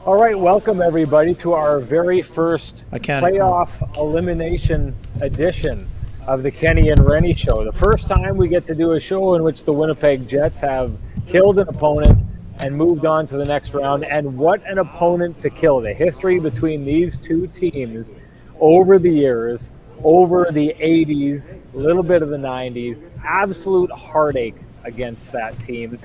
All right, welcome everybody to our very first playoff elimination edition of the Kenny and Renny Show. The first time we get to do a show in which the Winnipeg Jets have killed an opponent and moved on to the next round. And what an opponent to kill. The history between these two teams over the years, over the 80s, a little bit of the 90s, absolute heartache against that team.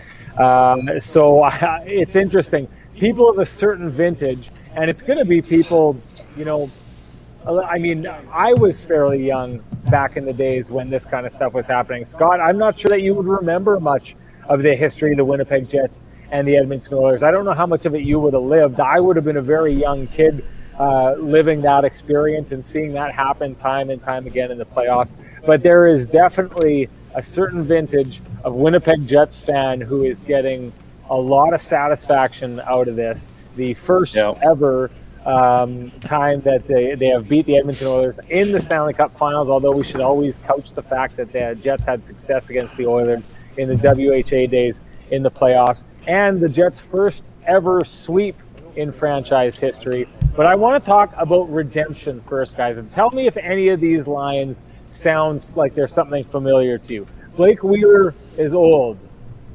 So it's interesting. People of a certain vintage, and it's going to be people, I mean, I was fairly young back in the days when this kind of stuff was happening. Scott, I'm not sure that you would remember much of the history of the Winnipeg Jets and the Edmonton Oilers. I don't know how much of it you would have lived. I would have been a very young kid living that experience and seeing that happen time and time again in the playoffs. But there is definitely a certain vintage of Winnipeg Jets fan who is getting a lot of satisfaction out of this. The first ever time that they have beat the Edmonton Oilers in the Stanley Cup Finals, although we should always couch the fact that the Jets had success against the Oilers in the WHA days in the playoffs, and the Jets' first ever sweep in franchise history. But I want to talk about redemption first, guys, and tell me if any of these lines sounds like there's something familiar to you. Blake Wheeler is old.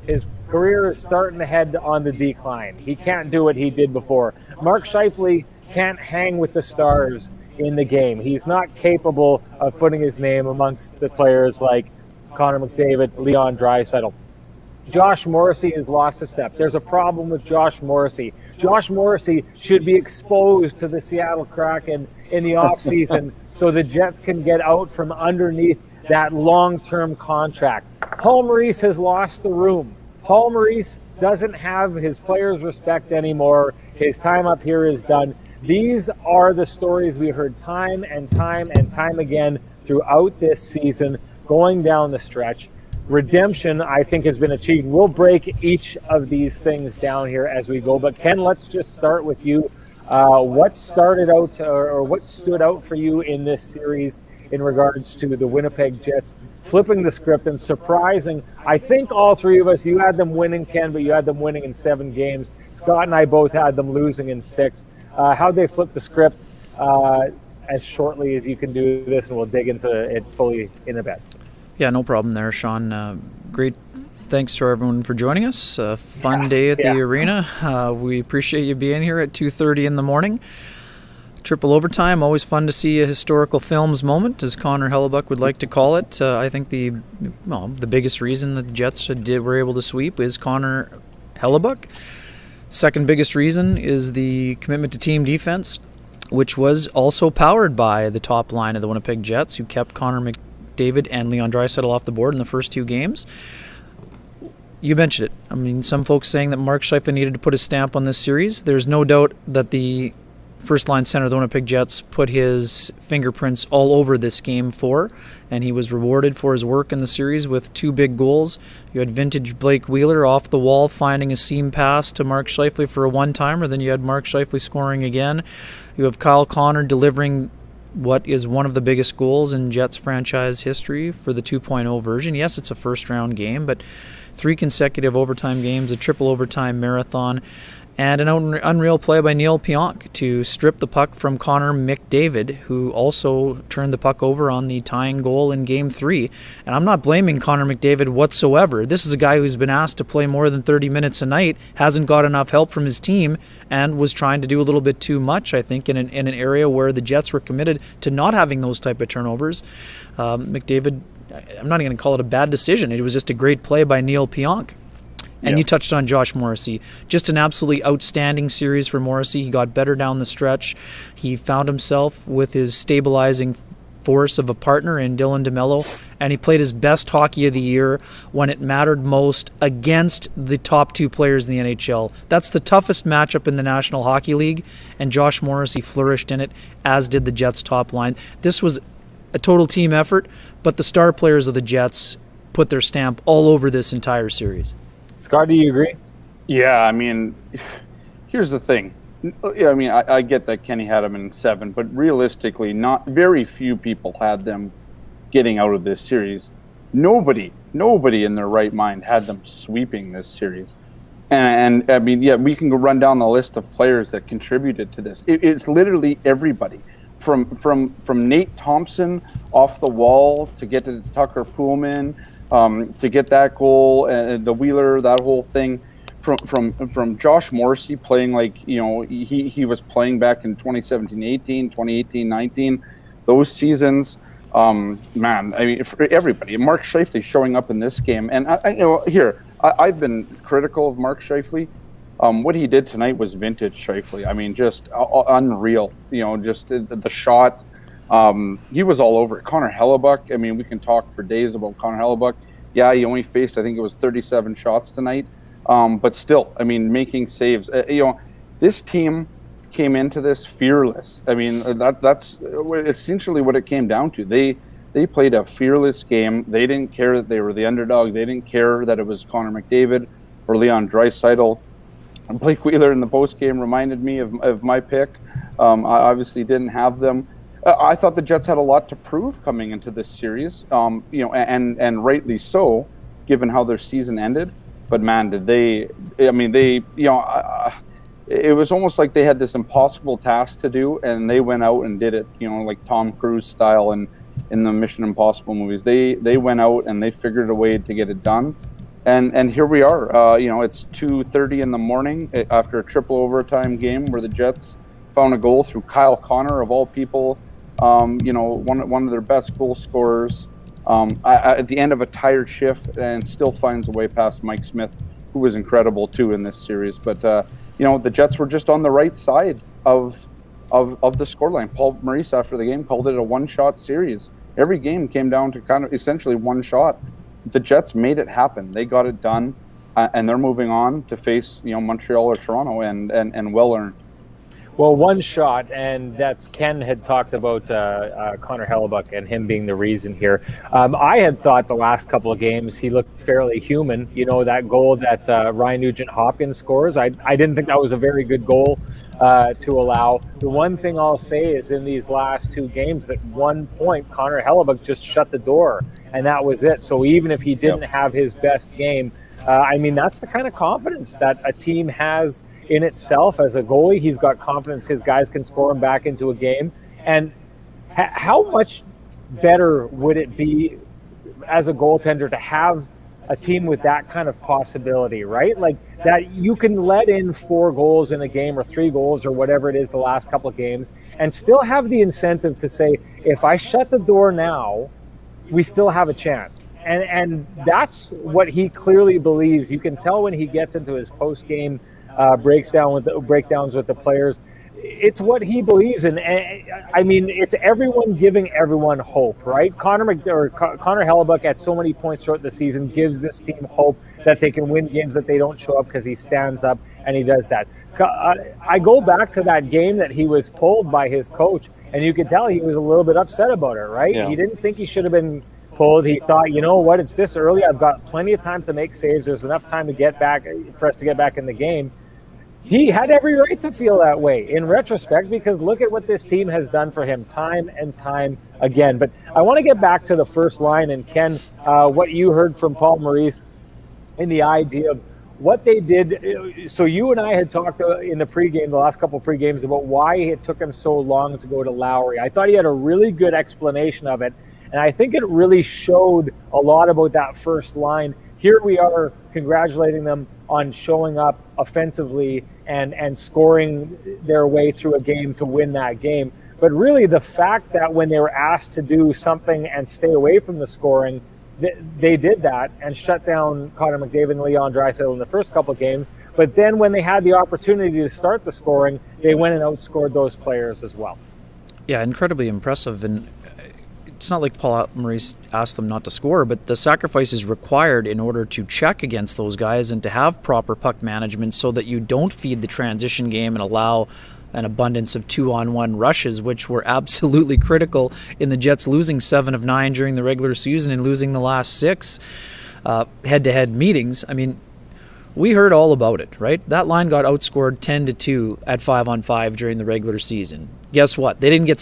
His career is starting to head on the decline. He can't do what he did before. Mark Scheifele can't hang with the stars in the game. He's not capable of putting his name amongst the players like Connor McDavid, Leon Draisaitl. Josh Morrissey has lost a step. There's a problem with Josh Morrissey. Josh Morrissey should be exposed to the Seattle Kraken in the offseason so the Jets can get out from underneath that long-term contract. Paul Maurice has lost the room. Paul Maurice doesn't have his players' respect anymore. His time up here is done. These are the stories we heard time and time and time again throughout this season, going down the stretch. Redemption, I think, has been achieved. We'll break each of these things down here as we go. But Ken, let's just start with you. What started out, or what stood out for you in this series in regards to the Winnipeg Jets flipping the script and surprising? I think all three of us, you had them winning, Ken, but you had them winning in 7 games. Scott and I both had them losing in 6. How'd they flip the script as shortly as you can do this, and we'll dig into it fully in a bit. Yeah, no problem there, Sean. Great. Thanks to everyone for joining us. Fun day at the arena. We appreciate you being here at 2:30 in the morning. Triple overtime, always fun to see a historical films moment, as Connor Hellebuyck would like to call it. I think the biggest reason that the Jets were able to sweep is Connor Hellebuyck. Second biggest reason is the commitment to team defense, which was also powered by the top line of the Winnipeg Jets, who kept Connor McDavid and Leon Draisaitl off the board in the first 2 games. You mentioned it. I mean, some folks saying that Mark Scheifele needed to put a stamp on this series. There's no doubt that the first-line center of the Winnipeg Jets put his fingerprints all over this Game 4, and he was rewarded for his work in the series with 2 big goals. You had vintage Blake Wheeler off the wall finding a seam pass to Mark Scheifele for a one-timer. Then you had Mark Scheifele scoring again. You have Kyle Connor delivering what is one of the biggest goals in Jets franchise history for the 2.0 version. Yes, it's a first-round game, but 3 consecutive overtime games, a triple overtime marathon, and an unreal play by Neil Pionk to strip the puck from Connor McDavid, who also turned the puck over on the tying goal in Game 3. And I'm not blaming Connor McDavid whatsoever. This is a guy who's been asked to play more than 30 minutes a night, hasn't got enough help from his team, and was trying to do a little bit too much, I think, in an area where the Jets were committed to not having those type of turnovers. McDavid, I'm not even going to call it a bad decision. It was just a great play by Neil Pionk. And you touched on Josh Morrissey. Just an absolutely outstanding series for Morrissey. He got better down the stretch. He found himself with his stabilizing force of a partner in Dylan DeMello, and he played his best hockey of the year when it mattered most against the top 2 players in the NHL. That's the toughest matchup in the National Hockey League, and Josh Morrissey flourished in it, as did the Jets' top line. This was a total team effort, but the star players of the Jets put their stamp all over this entire series. Scott, do you agree? Yeah, I mean, here's the thing. I mean, I get that Kenny had them in 7, but realistically, not very few people had them getting out of this series. Nobody in their right mind had them sweeping this series. And I mean, yeah, we can go run down the list of players that contributed to this. It's literally everybody, from Nate Thompson off the wall to get to Tucker Poolman, to get that goal and the Wheeler, that whole thing, from Josh Morrissey playing like he was playing back in 2017-18, 2018-19, those seasons. Man, I mean, for everybody, Mark Scheifele showing up in this game, and I've been critical of Mark Scheifele. What he did tonight was vintage Scheifele. I mean, just unreal. Just the shot. He was all over it. Connor Hellebuyck. I mean, we can talk for days about Connor Hellebuyck. Yeah, he only faced, I think it was 37 shots tonight. But still, I mean, making saves. This team came into this fearless. I mean, that's essentially what it came down to. They played a fearless game. They didn't care that they were the underdog. They didn't care that it was Connor McDavid or Leon Draisaitl. Blake Wheeler in the post game reminded me of my pick. I obviously didn't have them. I thought the Jets had a lot to prove coming into this series. And rightly so, given how their season ended. But man, did they? I mean, it was almost like they had this impossible task to do, and they went out and did it. Like Tom Cruise style and in the Mission Impossible movies, they went out and they figured a way to get it done. And here we are. It's 2:30 in the morning after a triple overtime game where the Jets found a goal through Kyle Connor of all people. One of their best goal scorers. At the end of a tired shift, and still finds a way past Mike Smith, who was incredible too in this series. But the Jets were just on the right side of the scoreline. Paul Maurice after the game called it a one-shot series. Every game came down to kind of essentially one shot. The Jets made it happen. They got it done, and they're moving on to face Montreal or Toronto, and well earned. Well, one shot, and that's Ken had talked about Connor Hellebuyck and him being the reason here. I had thought the last couple of games he looked fairly human. That goal that Ryan Nugent-Hopkins scores, I didn't think that was a very good goal to allow. The one thing I'll say is in these last two games, at one point, Connor Hellebuyck just shut the door, and that was it. So even if he didn't have his best game, that's the kind of confidence that a team has in itself as a goalie. He's got confidence his guys can score him back into a game. And how much better would it be as a goaltender to have a team with that kind of possibility, right? Like that you can let in 4 goals in a game or 3 goals or whatever it is the last couple of games and still have the incentive to say, if I shut the door now, we still have a chance. And that's what he clearly believes. You can tell when he gets into his post-game breakdowns with the players. It's what he believes in. It's everyone giving everyone hope, right? Connor Hellebuyck at so many points throughout the season gives this team hope that they can win games that they don't show up because he stands up and he does that. I go back to that game that he was pulled by his coach, and you could tell he was a little bit upset about it, right? Yeah. He didn't think he should have been pulled. He thought, it's this early. I've got plenty of time to make saves. There's enough time for us to get back in the game. He had every right to feel that way in retrospect, because look at what this team has done for him time and time again. But I want to get back to the first line, and Ken, what you heard from Paul Maurice in the idea of what they did. So you and I had talked in the last couple of pre-games, about why it took him so long to go to Lowry. I thought he had a really good explanation of it, and I think it really showed a lot about that first line. Here we are congratulating them on showing up offensively and scoring their way through a game to win that game. But really the fact that when they were asked to do something and stay away from the scoring, they did that and shut down Connor McDavid and Leon Draisaitl in the first couple of games. But then when they had the opportunity to start the scoring, they went and outscored those players as well. Yeah, incredibly impressive. And it's not like Paul Maurice asked them not to score, but the sacrifice is required in order to check against those guys and to have proper puck management so that you don't feed the transition game and allow an abundance of 2-on-1 rushes, which were absolutely critical in the Jets losing 7 of 9 during the regular season and losing the last 6 head-to-head meetings. I mean, we heard all about it, right? That line got outscored 10-2 at 5-on-5 during the regular season. Guess what? They didn't get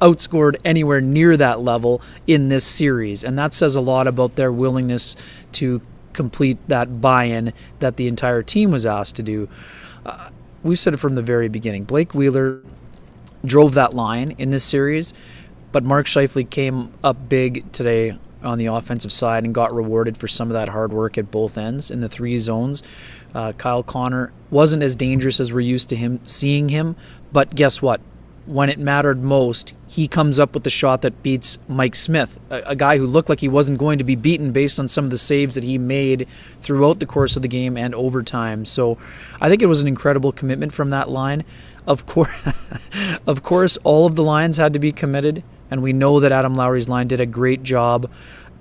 outscored anywhere near that level in this series, and that says a lot about their willingness to complete that buy-in that the entire team was asked to do. We've said it from the very beginning. Blake Wheeler drove that line in this series, but Mark Scheifele came up big today on the offensive side and got rewarded for some of that hard work at both ends in the 3 zones. Kyle Connor wasn't as dangerous as we're used to seeing him, but guess what? When it mattered most, he comes up with the shot that beats Mike Smith, a guy who looked like he wasn't going to be beaten based on some of the saves that he made throughout the course of the game and overtime. So I think it was an incredible commitment from that line. Of course, all of the lines had to be committed, and we know that Adam Lowry's line did a great job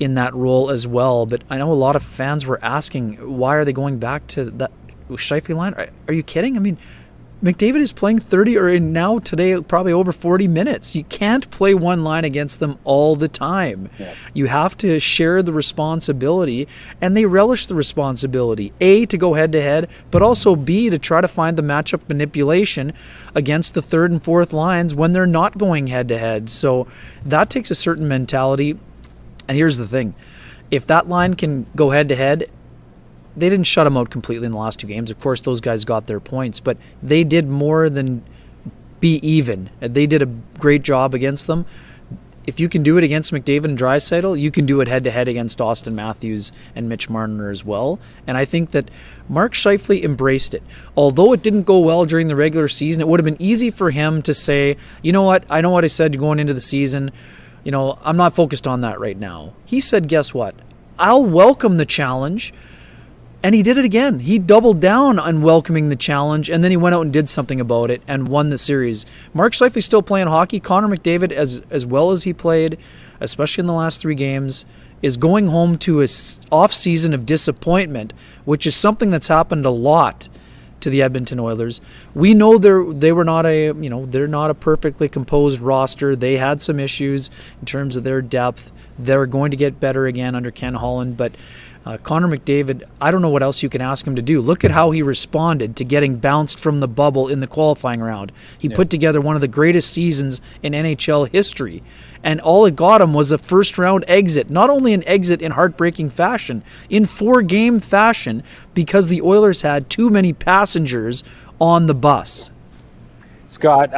in that role as well. But I know a lot of fans were asking, why are they going back to that Scheifele line? Are you kidding? I mean, McDavid is playing 30 or now today probably over 40 minutes. You can't play one line against them all the time. Yeah. You have to share the responsibility, and they relish the responsibility. A, to go head-to-head, but also B, to try to find the matchup manipulation against the third and fourth lines when they're not going head-to-head. So that takes a certain mentality. And here's the thing. If that line can go head-to-head, they didn't shut them out completely in the last 2 games. Of course, those guys got their points, but they did more than be even. They did a great job against them. If you can do it against McDavid and Draisaitl, you can do it head-to-head against Austin Matthews and Mitch Marner as well. And I think that Mark Scheifele embraced it. Although it didn't go well during the regular season, it would have been easy for him to say, you know what, I know what I said going into the season. You know, I'm not focused on that right now. He said, guess what? I'll welcome the challenge. And he did it again. He doubled down on welcoming the challenge, and then he went out and did something about it and won the series. Mark Scheifele's still playing hockey. Connor McDavid, as well as he played, especially in the last 3 games, is going home to an off-season of disappointment, which is something that's happened a lot to the Edmonton Oilers. We know they're not a perfectly composed roster. They had some issues in terms of their depth. They're going to get better again under Ken Holland, but Connor McDavid, I don't know what else you can ask him to do. Look at how he responded to getting bounced from the bubble in the qualifying round. He put together one of the greatest seasons in NHL history, and all it got him was a first-round exit. Not only an exit in heartbreaking fashion, in 4-game fashion, because the Oilers had too many passengers on the bus. Scott,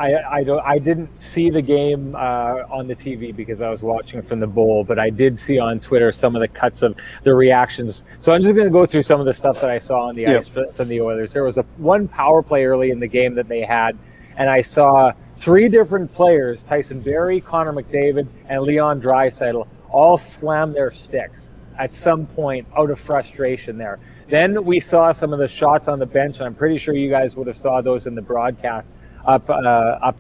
I didn't see the game on the TV because I was watching from the bowl, but I did see on Twitter some of the cuts of the reactions. So I'm just going to go through some of the stuff that I saw on the ice from the Oilers. There was one power play early in the game that they had, and I saw 3 different players, Tyson Barrie, Connor McDavid, and Leon Draisaitl, all slam their sticks at some point out of frustration there. Then we saw some of the shots on the bench, and I'm pretty sure you guys would have saw those in the broadcast up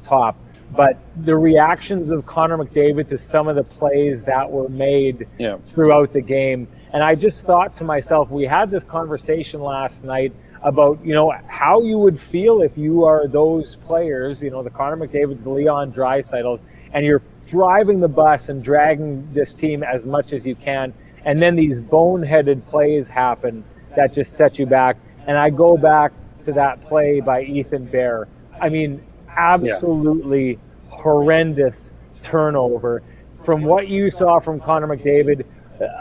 top. But the reactions of Connor McDavid to some of the plays that were made throughout the game. And I just thought to myself, we had this conversation last night about, how you would feel if you are those players, the Connor McDavids, the Leon Draisaitl, and you're driving the bus and dragging this team as much as you can. And then these boneheaded plays happen that just set you back. And I go back to that play by Ethan Bear. I mean, absolutely horrendous turnover. From what you saw from Connor McDavid,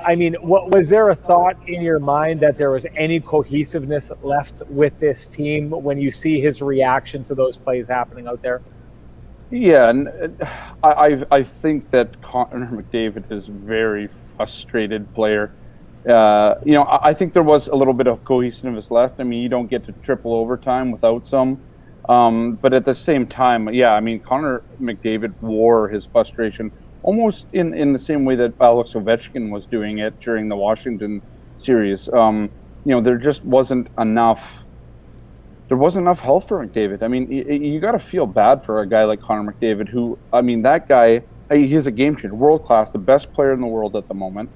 I mean, was there a thought in your mind that there was any cohesiveness left with this team when you see his reaction to those plays happening out there? Yeah, and I think that Connor McDavid is a very frustrated player. I think there was a little bit of cohesiveness left. I mean, you don't get to triple overtime without some. But at the same time, Connor McDavid wore his frustration almost in the same way that Alex Ovechkin was doing it during the Washington series. There just wasn't enough. There wasn't enough help for McDavid. I mean, you got to feel bad for a guy like Connor McDavid, who, that guy, he's a game changer, world class, the best player in the world at the moment.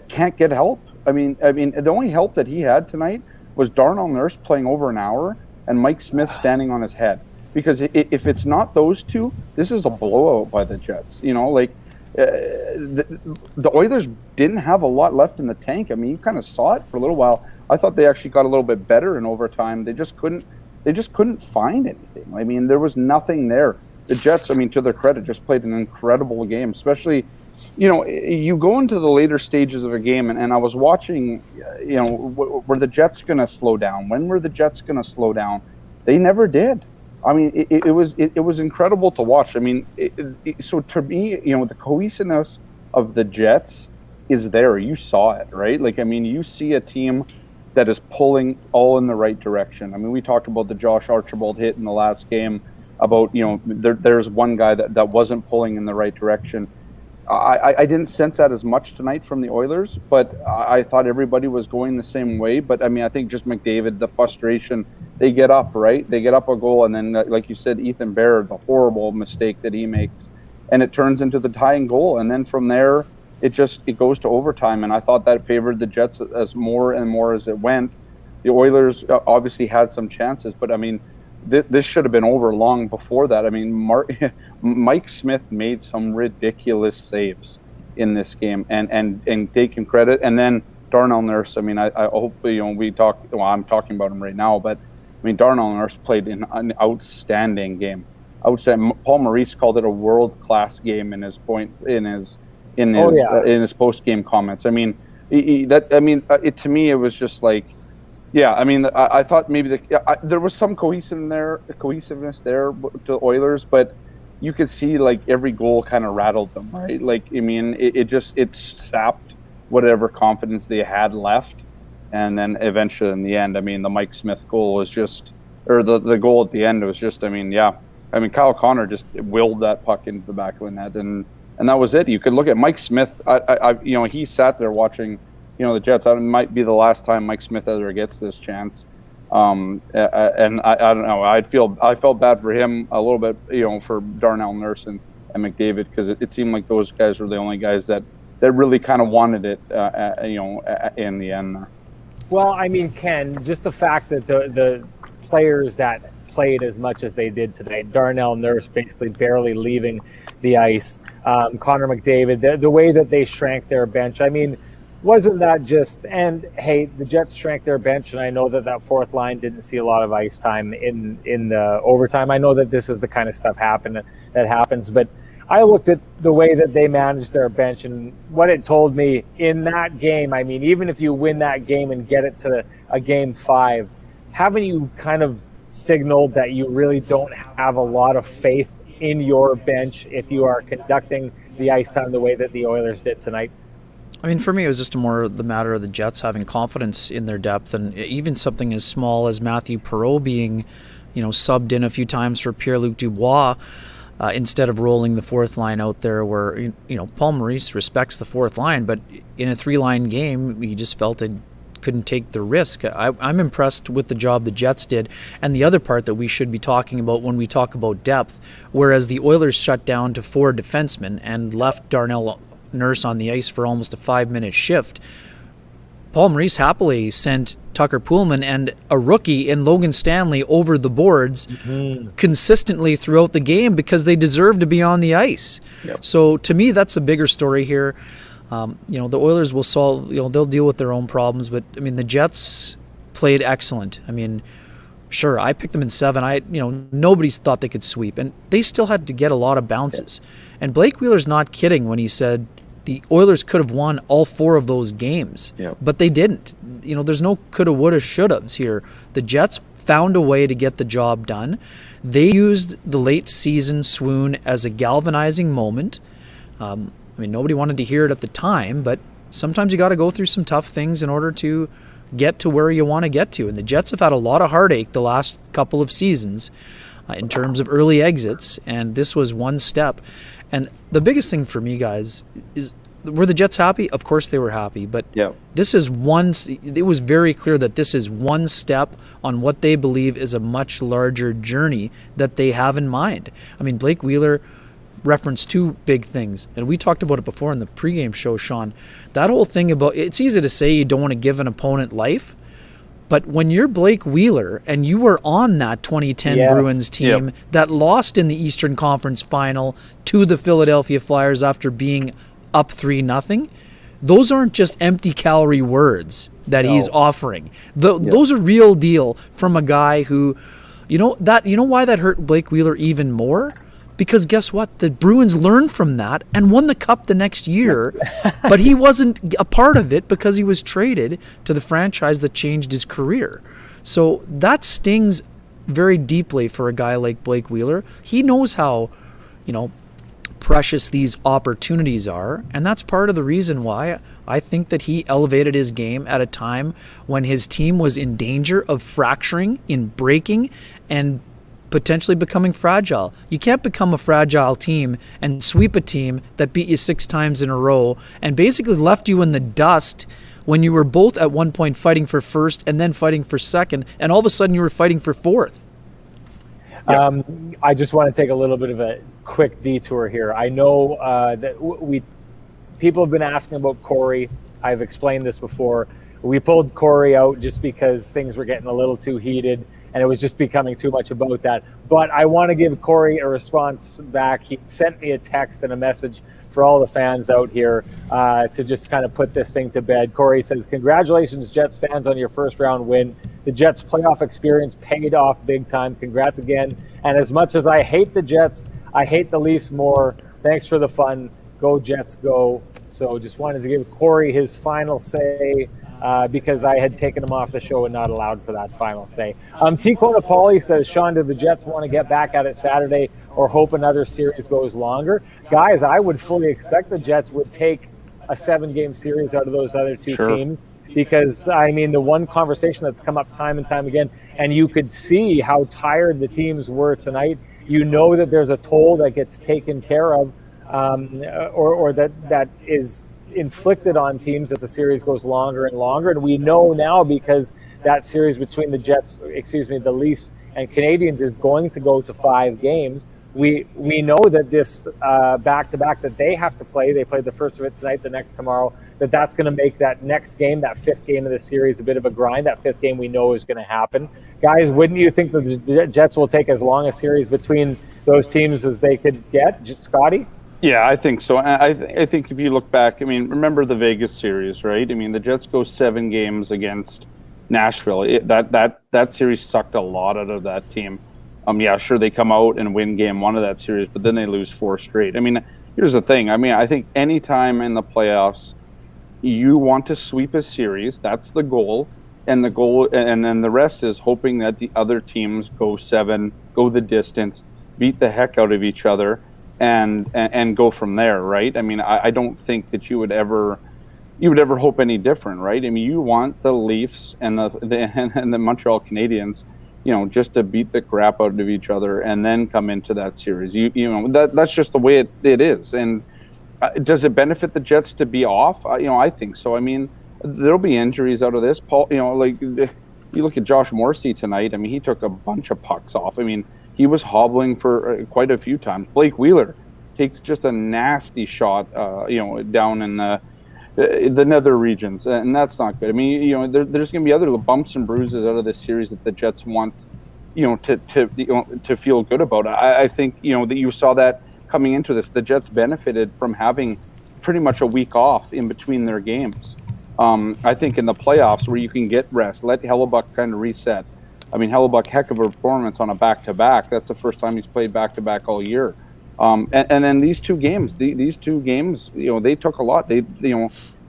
Can't get help. I mean, the only help that he had tonight was Darnell Nurse playing over an hour and Mike Smith standing on his head. Because if it's not those two, this is a blowout by the Jets. The Oilers didn't have a lot left in the tank. I mean, you kind of saw it for a little while. I thought they actually got a little bit better in overtime. They just couldn't find anything. I mean, there was nothing there. The Jets, to their credit, just played an incredible game, especially you go into the later stages of a game, and I was watching, were the Jets going to slow down? When were the Jets going to slow down? They never did. I mean, it was incredible to watch. I mean, so to me, the cohesiveness of the Jets is there. You saw it, right? Like, I mean, you see a team that is pulling all in the right direction. I mean, we talked about the Josh Archibald hit in the last game, about, there's one guy that wasn't pulling in the right direction. I didn't sense that as much tonight from the Oilers, but I thought everybody was going the same way. But I mean, I think just McDavid, the frustration, they get up, right? They get up a goal, and then, like you said, Ethan Bear, the horrible mistake that he makes, and it turns into the tying goal. And then from there, it goes to overtime. And I thought that favored the Jets as more and more as it went. The Oilers obviously had some chances, but I mean, this should have been over long before that. I mean, Mike Smith made some ridiculous saves in this game, and taking credit. And then Darnell Nurse. I mean, I hope we talk. Well, I'm talking about him right now, but I mean, Darnell Nurse played an outstanding game. I would say Paul Maurice called it a world-class game in his post game comments. I mean, to me, it was just like, yeah. I mean, I thought maybe there was some cohesiveness there to the Oilers, but you could see like every goal kind of rattled them, right? Like, I mean, it sapped whatever confidence they had left, and then eventually in the end, I mean, the Mike Smith goal was just, or the goal at the end was just, I mean, yeah. I mean, Kyle Connor just willed that puck into the back of the net, and that was it. You could look at Mike Smith. He sat there watching, the Jets. It might be the last time Mike Smith ever gets this chance. And I don't know. I felt bad for him a little bit, for Darnell Nurse and McDavid, because it seemed like those guys were the only guys that really kind of wanted it, in the end. Well, I mean, Ken, just the fact that the players that played as much as they did today, Darnell Nurse basically barely leaving the ice, Connor McDavid, the way that they shrank their bench, I mean, wasn't that just, and hey, the Jets shrank their bench, and I know that fourth line didn't see a lot of ice time in the overtime. I know that this is the kind of stuff that happens, but I looked at the way that they managed their bench and what it told me in that game. I mean, even if you win that game and get it to a game 5, haven't you kind of signaled that you really don't have a lot of faith in your bench if you are conducting the ice time the way that the Oilers did tonight? I mean, for me, it was just more the matter of the Jets having confidence in their depth, and even something as small as Matthew Perreault being, subbed in a few times for Pierre-Luc Dubois, instead of rolling the fourth line out there, where, Paul Maurice respects the fourth line, but in a 3-line game, he just felt it couldn't take the risk. I'm impressed with the job the Jets did, and the other part that we should be talking about when we talk about depth, whereas the Oilers shut down to 4 defensemen and left Darnell Nurse on the ice for almost a 5-minute shift, Paul Maurice happily sent Tucker Poolman and a rookie in Logan Stanley over the boards consistently throughout the game because they deserve to be on the ice. Yep. So to me, that's a bigger story here. The Oilers will solve, they'll deal with their own problems, but I mean, the Jets played excellent. I mean, sure, I picked them in 7. Nobody thought they could sweep, and they still had to get a lot of bounces. Yep. And Blake Wheeler's not kidding when he said the Oilers could have won all 4 of those games, but they didn't. There's no coulda, woulda, shouldas here. The Jets found a way to get the job done. They used the late season swoon as a galvanizing moment. Nobody wanted to hear it at the time, but sometimes you got to go through some tough things in order to get to where you want to get to. And the Jets have had a lot of heartache the last couple of seasons in terms of early exits, and this was one step. And the biggest thing for me, guys, is, were the Jets happy? Of course they were happy, but this is it was very clear that this is one step on what they believe is a much larger journey that they have in mind. I mean, Blake Wheeler referenced 2 big things, and we talked about it before in the pregame show, Sean. That whole thing about, it's easy to say you don't want to give an opponent life, but when you're Blake Wheeler and you were on that 2010 Bruins team that lost in the Eastern Conference Final to the Philadelphia Flyers after being up 3-0, those aren't just empty calorie words that he's offering. Those are real deal from a guy who, why that hurt Blake Wheeler even more? because guess what? The Bruins learned from that and won the cup the next year, but he wasn't a part of it because he was traded to the franchise that changed his career. So that stings very deeply for a guy like Blake Wheeler. He knows how, precious these opportunities are, and that's part of the reason why I think that he elevated his game at a time when his team was in danger of fracturing, in breaking, and potentially becoming fragile. You can't become a fragile team and sweep a team that beat you 6 times in a row and basically left you in the dust when you were both at one point fighting for first and then fighting for second, and all of a sudden you were fighting for fourth. I just want to take a little bit of a quick detour here. I know that people have been asking about Corey. I've explained this before. We pulled Corey out just because things were getting a little too heated, and it was just becoming too much about that. But I want to give Corey a response back. He sent me a text and a message for all the fans out here to just kind of put this thing to bed. Corey says, "Congratulations, Jets fans, on your first round win. The Jets playoff experience paid off big time. Congrats again. And as much as I hate the Jets, I hate the Leafs more. Thanks for the fun. Go Jets, go." So just wanted to give Corey his final say because I had taken him off the show and not allowed for that final say. T. Paulie says, "Sean, do the Jets want to get back at it Saturday or hope another series goes longer?" Guys, I would fully expect the Jets would take a 7-game series out of those other two teams, because, I mean, the one conversation that's come up time and time again, and you could see how tired the teams were tonight. You know that there's a toll that gets taken care of or that is inflicted on teams as the series goes longer and longer. And we know now, because that series between the Leafs and Canadians is going to go to 5 games. We know that this back-to-back that they have to play, they played the first of it tonight, the next tomorrow, that's going to make that next game, that 5th game of the series, a bit of a grind. That 5th game we know is going to happen. Guys, wouldn't you think that the Jets will take as long a series between those teams as they could get? Scotty? Yeah, I think so. I think if you look back, I mean, remember the Vegas series, right? I mean, the Jets go 7 games against Nashville. That series sucked a lot out of that team. Yeah, sure, they come out and win game 1 of that series, but then they lose 4 straight. I mean, here's the thing. I mean, I think any time in the playoffs, you want to sweep a series. That's the goal. And then the rest is hoping that the other teams go 7, go the distance, beat the heck out of each other, and go from there, right? I mean, I don't think that you would ever hope any different, right? I mean, you want the Leafs and the Montreal Canadiens, just to beat the crap out of each other and then come into that series. That's just the way it is. And does it benefit the Jets to be off? I think so. I mean, there'll be injuries out of this. Paul, like you look at Josh Morrissey tonight. I mean, he took a bunch of pucks off. I mean, he was hobbling for quite a few times. Blake Wheeler takes just a nasty shot, down in the nether regions, and that's not good. I mean, there's going to be other bumps and bruises out of this series that the Jets want, to feel good about. I think, that you saw that coming into this. The Jets benefited from having pretty much a week off in between their games. I think in the playoffs, where you can get rest, let Hellebuyck kind of reset. I mean, Hellebuyck, heck of a performance on a back-to-back. That's the first time he's played back-to-back all year. And then these two games, they took a lot. They,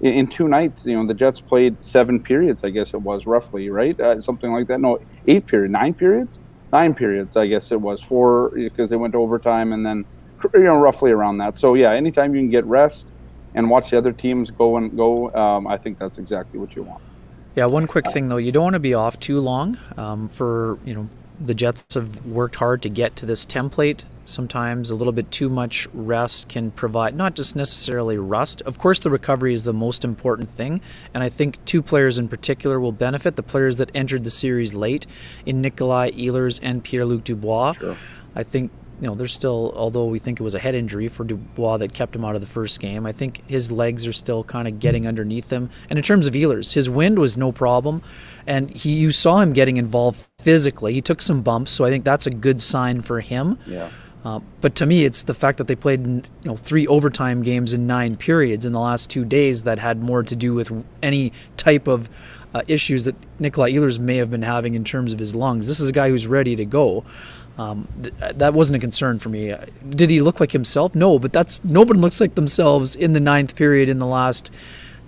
in 2 nights, the Jets played 7 periods, I guess it was, roughly, right? Something like that. No, 8 periods, 9 periods? 9 periods, I guess it was, 4, because they went to overtime, and then, roughly around that. So, yeah, anytime you can get rest and watch the other teams go, I think that's exactly what you want. Yeah, one quick thing, though. You don't want to be off too long. The Jets have worked hard to get to this template. Sometimes a little bit too much rest can provide, not just necessarily rust. Of course, the recovery is the most important thing, and I think 2 players in particular will benefit. The players that entered the series late in Nikolai Ehlers and Pierre-Luc Dubois. Sure. I think, there's still, although we think it was a head injury for Dubois that kept him out of the first game, I think his legs are still kind of getting underneath him. And in terms of Ehlers, his wind was no problem, and you saw him getting involved physically. He took some bumps, so I think that's a good sign for him. Yeah. But to me, it's the fact that they played 3 overtime games in 9 periods in the last 2 days that had more to do with any type of issues that Nikolai Ehlers may have been having in terms of his lungs. This is a guy who's ready to go. That wasn't a concern for me. Did he look like himself? No, but nobody looks like themselves in the ninth period in the last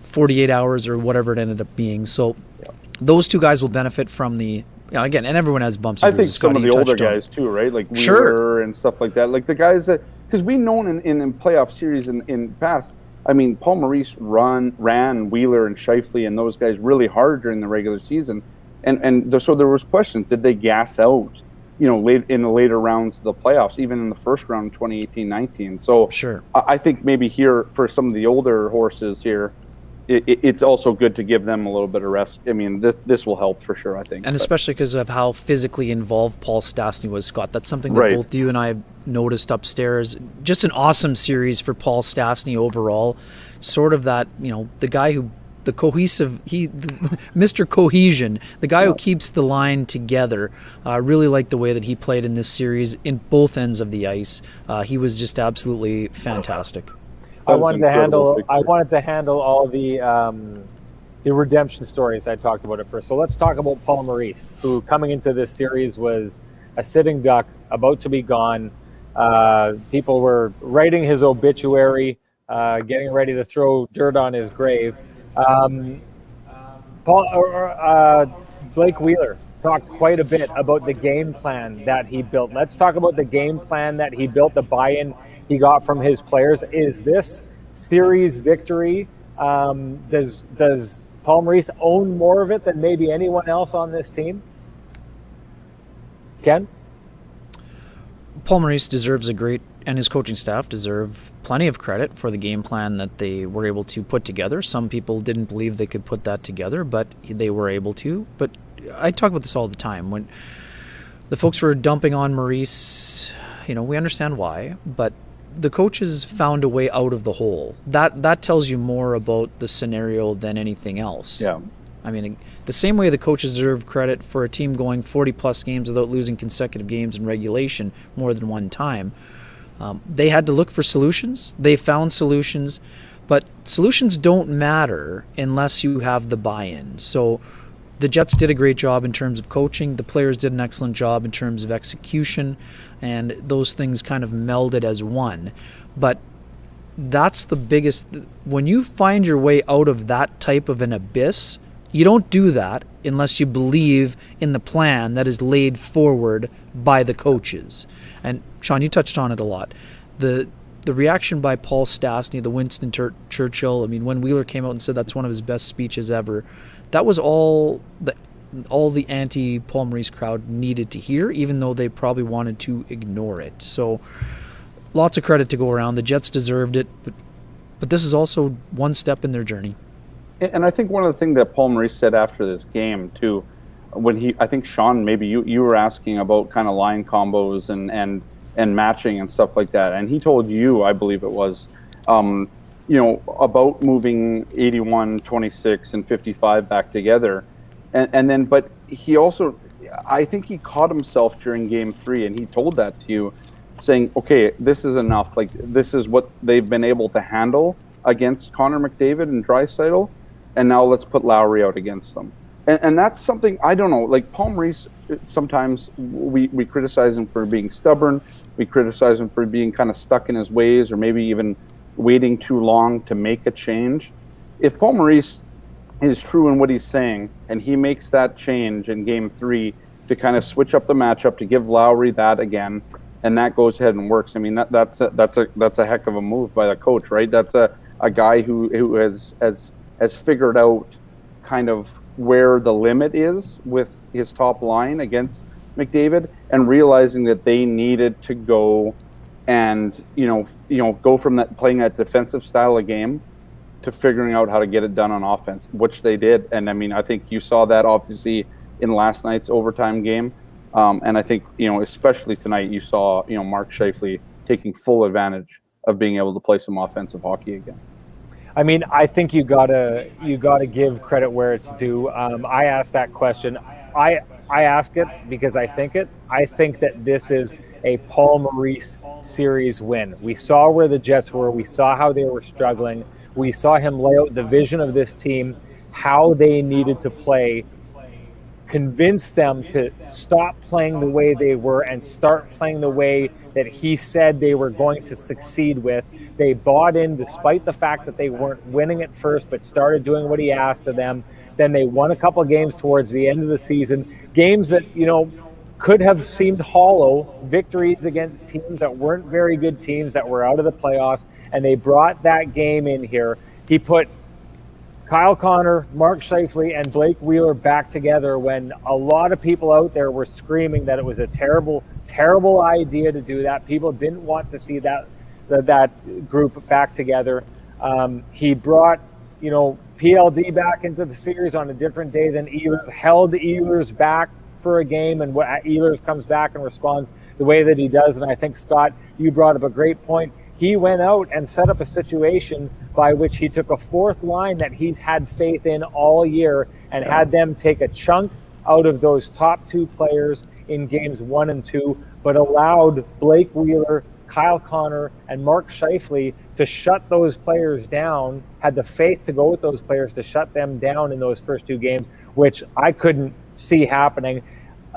48 hours or whatever it ended up being. So those two guys will benefit from the, again, and everyone has bumps and I think bruises. some Scotty, of the older touched on. guys too, right? Like Wheeler Sure. and stuff like that. Like the guys that, because we've known in playoff series in past, I mean, Paul Maurice ran Wheeler and Scheifele and those guys really hard during the regular season. So there was questions. Did they gas out, late in the later rounds of the playoffs, even in the first round, 2018-19? So Sure. I think maybe here for some of the older horses here, it's also good to give them a little bit of rest. I mean, this will help for sure, I think. And especially because of how physically involved Paul Stastny was, Scott. That's something that both you and I have noticed upstairs. Just an awesome series for Paul Stastny overall. Sort of that, the guy who, Mr. Cohesion, the guy who keeps the line together. I really like the way that he played in this series in both ends of the ice. He was just absolutely fantastic. I wanted to handle all the redemption stories. I talked about it first. So let's talk about Paul Maurice, who coming into this series was a sitting duck, about to be gone. People were writing his obituary, getting ready to throw dirt on his grave. Blake Wheeler talked quite a bit about the game plan that he built. Let's talk about the game plan that he built, the buy-in he got from his players. Is this series victory, does Paul Maurice own more of it than maybe anyone else on this team? Ken? Paul Maurice deserves and his coaching staff deserve plenty of credit for the game plan that they were able to put together. Some people didn't believe they could put that together, but they were able to. But I talk about this all the time. When the folks were dumping on Maurice, we understand why, but the coaches found a way out of the hole. That tells you more about the scenario than anything else. Yeah. I mean, the same way the coaches deserve credit for a team going 40-plus games without losing consecutive games in regulation more than one time. They had to look for solutions. They found solutions, but solutions don't matter unless you have the buy-in. So the Jets did a great job in terms of coaching. The players did an excellent job in terms of execution, and those things kind of melded as one. But that's the biggest. When you find your way out of that type of an abyss, you don't do that unless you believe in the plan that is laid forward by the coaches. And Sean, you touched on it a lot. The reaction by Paul Stastny, the Winston Churchill, I mean, when Wheeler came out and said that's one of his best speeches ever, that was all the anti-Paul Maurice crowd needed to hear, even though they probably wanted to ignore it. So lots of credit to go around. The Jets deserved it, but this is also one step in their journey. And I think one of the things that Paul Maurice said after this game too, I think Sean, maybe you were asking about kind of line combos and matching and stuff like that, and he told you, I believe it was, about moving 81, 26, and 55 back together, and then, but he also, I think he caught himself during Game 3, and he told that to you, saying, okay, this is enough. Like, this is what they've been able to handle against Connor McDavid and Draisaitl, and now let's put Lowry out against them. And that's something, I don't know, like Paul Maurice, sometimes we criticize him for being stubborn. We criticize him for being kind of stuck in his ways, or maybe even waiting too long to make a change. If Paul Maurice is true in what he's saying, and he makes that change in Game 3 to kind of switch up the matchup, to give Lowry that again, and that goes ahead and works, I mean, that's a heck of a move by the coach, right? That's a guy who has figured out kind of where the limit is with his top line against McDavid, and realizing that they needed to go and go from that playing that defensive style of game to figuring out how to get it done on offense, which they did. And I mean, I think you saw that obviously in last night's overtime game, and I think especially tonight you saw Mark Scheifele taking full advantage of being able to play some offensive hockey again. I mean, I think you gotta give credit where it's due. I asked that question. I ask it because I think it. I think that this is a Paul Maurice series win. We saw where the Jets were. We saw how they were struggling. We saw him lay out the vision of this team, how they needed to play, convinced them to stop playing the way they were and start playing the way that he said they were going to succeed with. They bought in despite the fact that they weren't winning at first, but started doing what he asked of them. Then they won a couple of games towards the end of the season, games that, could have seemed hollow, victories against teams that weren't very good teams that were out of the playoffs, and they brought that game in here. He put Kyle Connor, Mark Scheifele, and Blake Wheeler back together when a lot of people out there were screaming that it was a terrible, terrible idea to do that. People didn't want to see that group back together. He brought, PLD back into the series on a different day than Ehlers, held Ehlers back for a game, and Ehlers comes back and responds the way that he does. And I think, Scott, you brought up a great point. He went out and set up a situation by which he took a fourth line that he's had faith in all year and had them take a chunk out of those top two players in games 1 and 2, but allowed Blake Wheeler, Kyle Connor, and Mark Scheifele to shut those players down, had the faith to go with those players to shut them down in those first 2 games, which I couldn't see happening.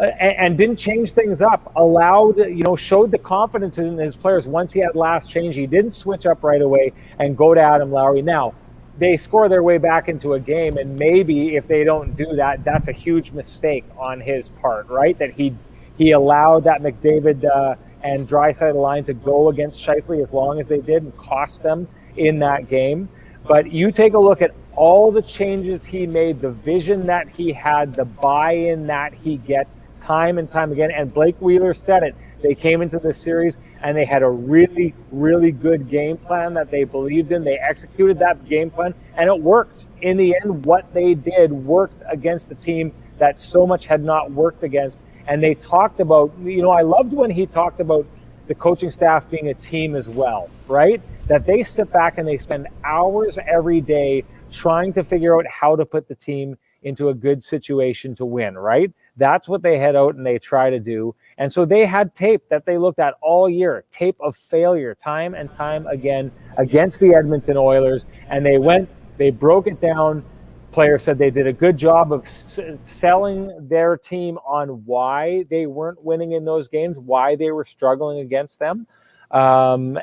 And didn't change things up, showed the confidence in his players once he had last change. He didn't switch up right away and go to Adam Lowry. Now, they score their way back into a game, and maybe if they don't do that, that's a huge mistake on his part, right? That he allowed that McDavid and Draisaitl line to go against Scheifele as long as they did and cost them in that game. But you take a look at all the changes he made, the vision that he had, the buy-in that he gets time and time again. And Blake Wheeler said it. They came into the series and they had a really, really good game plan that they believed in. They executed that game plan and it worked. In the end, what they did worked against a team that so much had not worked against. And they talked about, I loved when he talked about the coaching staff being a team as well, right? That they sit back and they spend hours every day trying to figure out how to put the team into a good situation to win, right? That's what they head out and they try to do. And so they had tape that they looked at all year, tape of failure time and time again against the Edmonton Oilers. And they broke it down. Players said they did a good job of selling their team on why they weren't winning in those games, why they were struggling against them, and